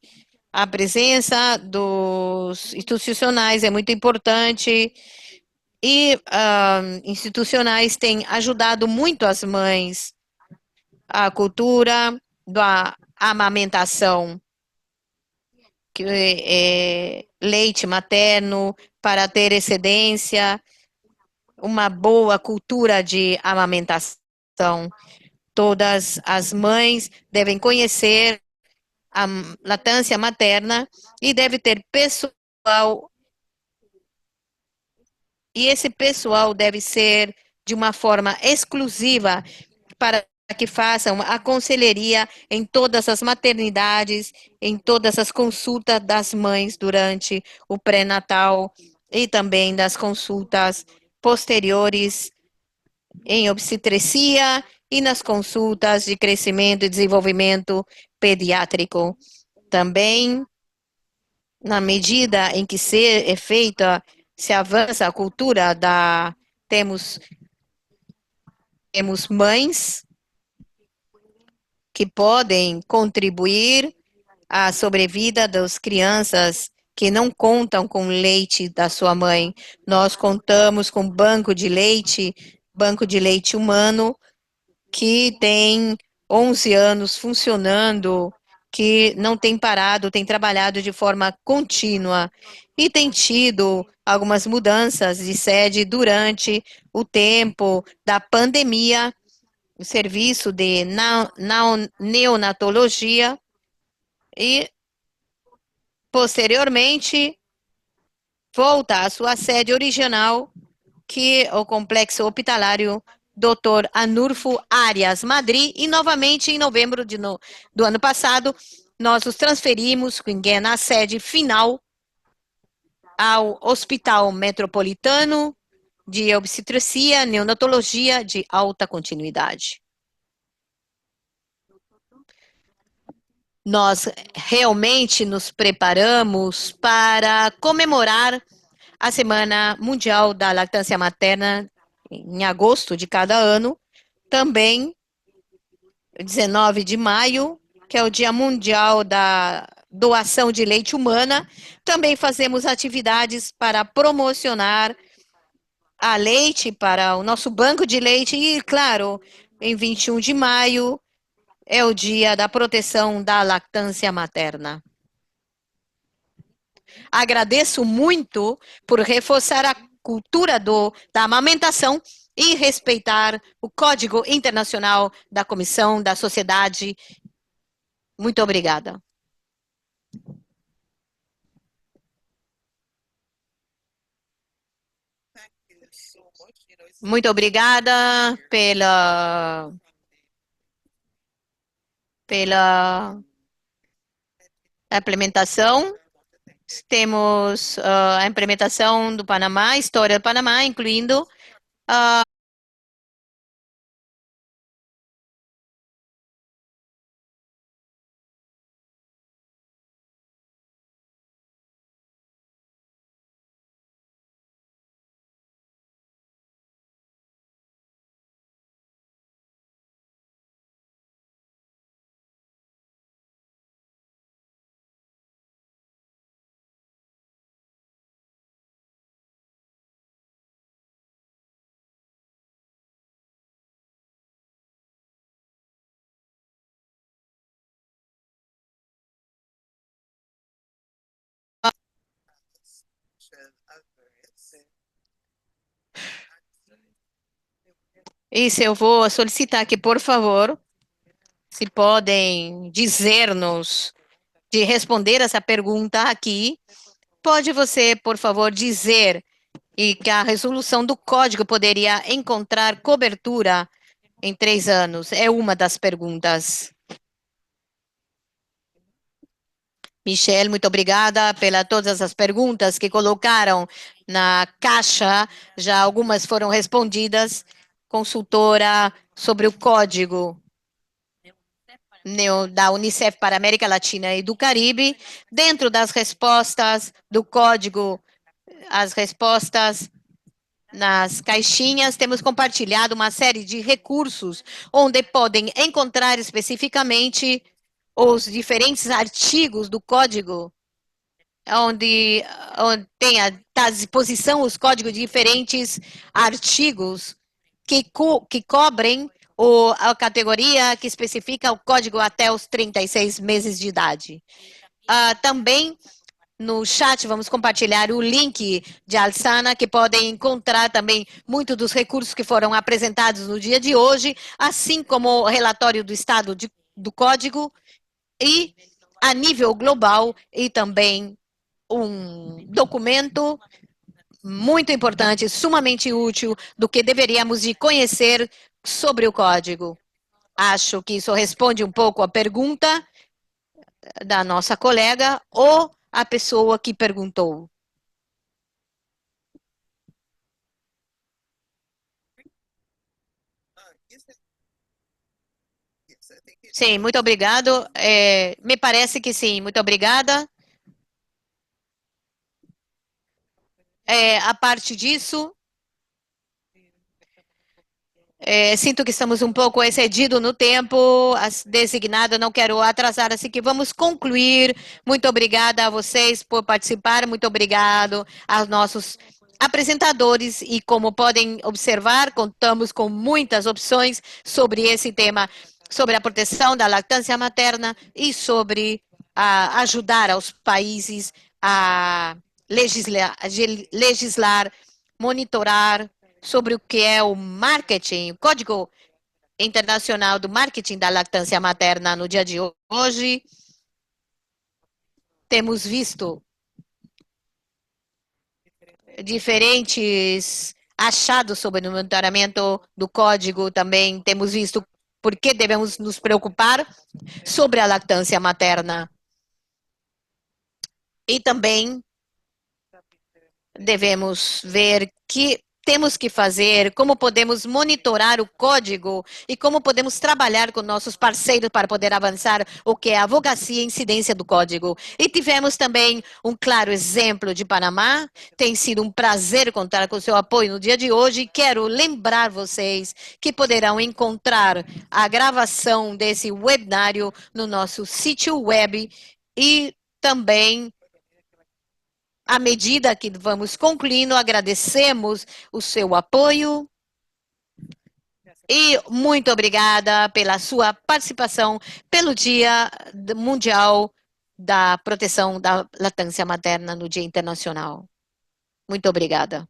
C: a presença dos institucionais é muito importante, e institucionais têm ajudado muito as mães. A cultura da amamentação, que é leite materno para ter excedência, uma boa cultura de amamentação. Todas as mães devem conhecer a lactância materna e deve ter pessoal, e esse pessoal deve ser de uma forma exclusiva para que façam a conselheria em todas as maternidades, em todas as consultas das mães durante o pré-natal e também das consultas posteriores em obstetrícia e nas consultas de crescimento e desenvolvimento pediátrico. Também, na medida em que é feita, se avança a cultura da... Temos mães que podem contribuir à sobrevida das crianças que não contam com leite da sua mãe. Nós contamos com banco de leite humano, que tem 11 anos funcionando, que não tem parado, tem trabalhado de forma contínua e tem tido algumas mudanças de sede durante o tempo da pandemia. O serviço de neonatologia, e posteriormente volta à sua sede original, que é o complexo hospitalário Dr. Anurfo Arias, Madrid, e novamente em novembro do ano passado, nós os transferimos, na sede final, ao Hospital Metropolitano de Obstetrícia e Neonatologia de Alta Continuidade. Nós realmente nos preparamos para comemorar a Semana Mundial da Lactância Materna em agosto de cada ano. Também, 19 de maio, que é o Dia Mundial da Doação de Leite Humana. Também fazemos atividades para promocionar a leite para o nosso banco de leite. E, claro, em 21 de maio, é o Dia da Proteção da Lactância Materna. Agradeço muito por reforçar a cultura da amamentação e respeitar o Código Internacional da Comissão da Sociedade. Muito obrigada. Muito obrigada pela pela implementação. Temos a implementação do Panamá, a história do Panamá, incluindo isso. Eu vou solicitar que, por favor, se podem dizer-nos, de responder essa pergunta aqui, pode você, por favor, dizer e que a resolução do código poderia encontrar cobertura em 3 anos? É uma das perguntas. Michelle, muito obrigada pela todas as perguntas que colocaram na caixa. Já algumas foram respondidas. Consultora sobre o código da Unicef para a América Latina e do Caribe. Dentro das respostas do código, as respostas nas caixinhas, temos compartilhado uma série de recursos onde podem encontrar especificamente os diferentes artigos do código, onde, onde tem à disposição os códigos de diferentes artigos que cobrem a categoria que especifica o código até os 36 meses de idade. Também no chat vamos compartilhar o link de Alsana, que podem encontrar também muitos dos recursos que foram apresentados no dia de hoje, assim como o relatório do estado do código e a nível global e também um documento muito importante, sumamente útil, do que deveríamos de conhecer sobre o código. Acho que isso responde um pouco a pergunta da nossa colega ou a pessoa que perguntou. Sim, muito obrigado. Me parece que sim, muito obrigada. A parte disso, sinto que estamos um pouco excedidos no tempo designado, não quero atrasar, assim que vamos concluir. Muito obrigada a vocês por participar, muito obrigado aos nossos apresentadores e, como podem observar, contamos com muitas opções sobre esse tema, sobre a proteção da lactância materna e sobre ajudar aos países a legislar, monitorar sobre o que é o marketing, o Código Internacional do Marketing da Lactância Materna no dia de hoje. Temos visto diferentes achados sobre o monitoramento do código, também temos visto por que devemos nos preocupar sobre a lactância materna. E também devemos ver que temos que fazer, como podemos monitorar o código e como podemos trabalhar com nossos parceiros para poder avançar o que é a advocacia e incidência do código. E tivemos também um claro exemplo de Panamá. Tem sido um prazer contar com o seu apoio no dia de hoje. Quero lembrar vocês que poderão encontrar a gravação desse webinário no nosso sítio web e também à medida que vamos concluindo, agradecemos o seu apoio e muito obrigada pela sua participação pelo Dia Mundial da Proteção da Lactância Materna no Dia Internacional. Muito obrigada.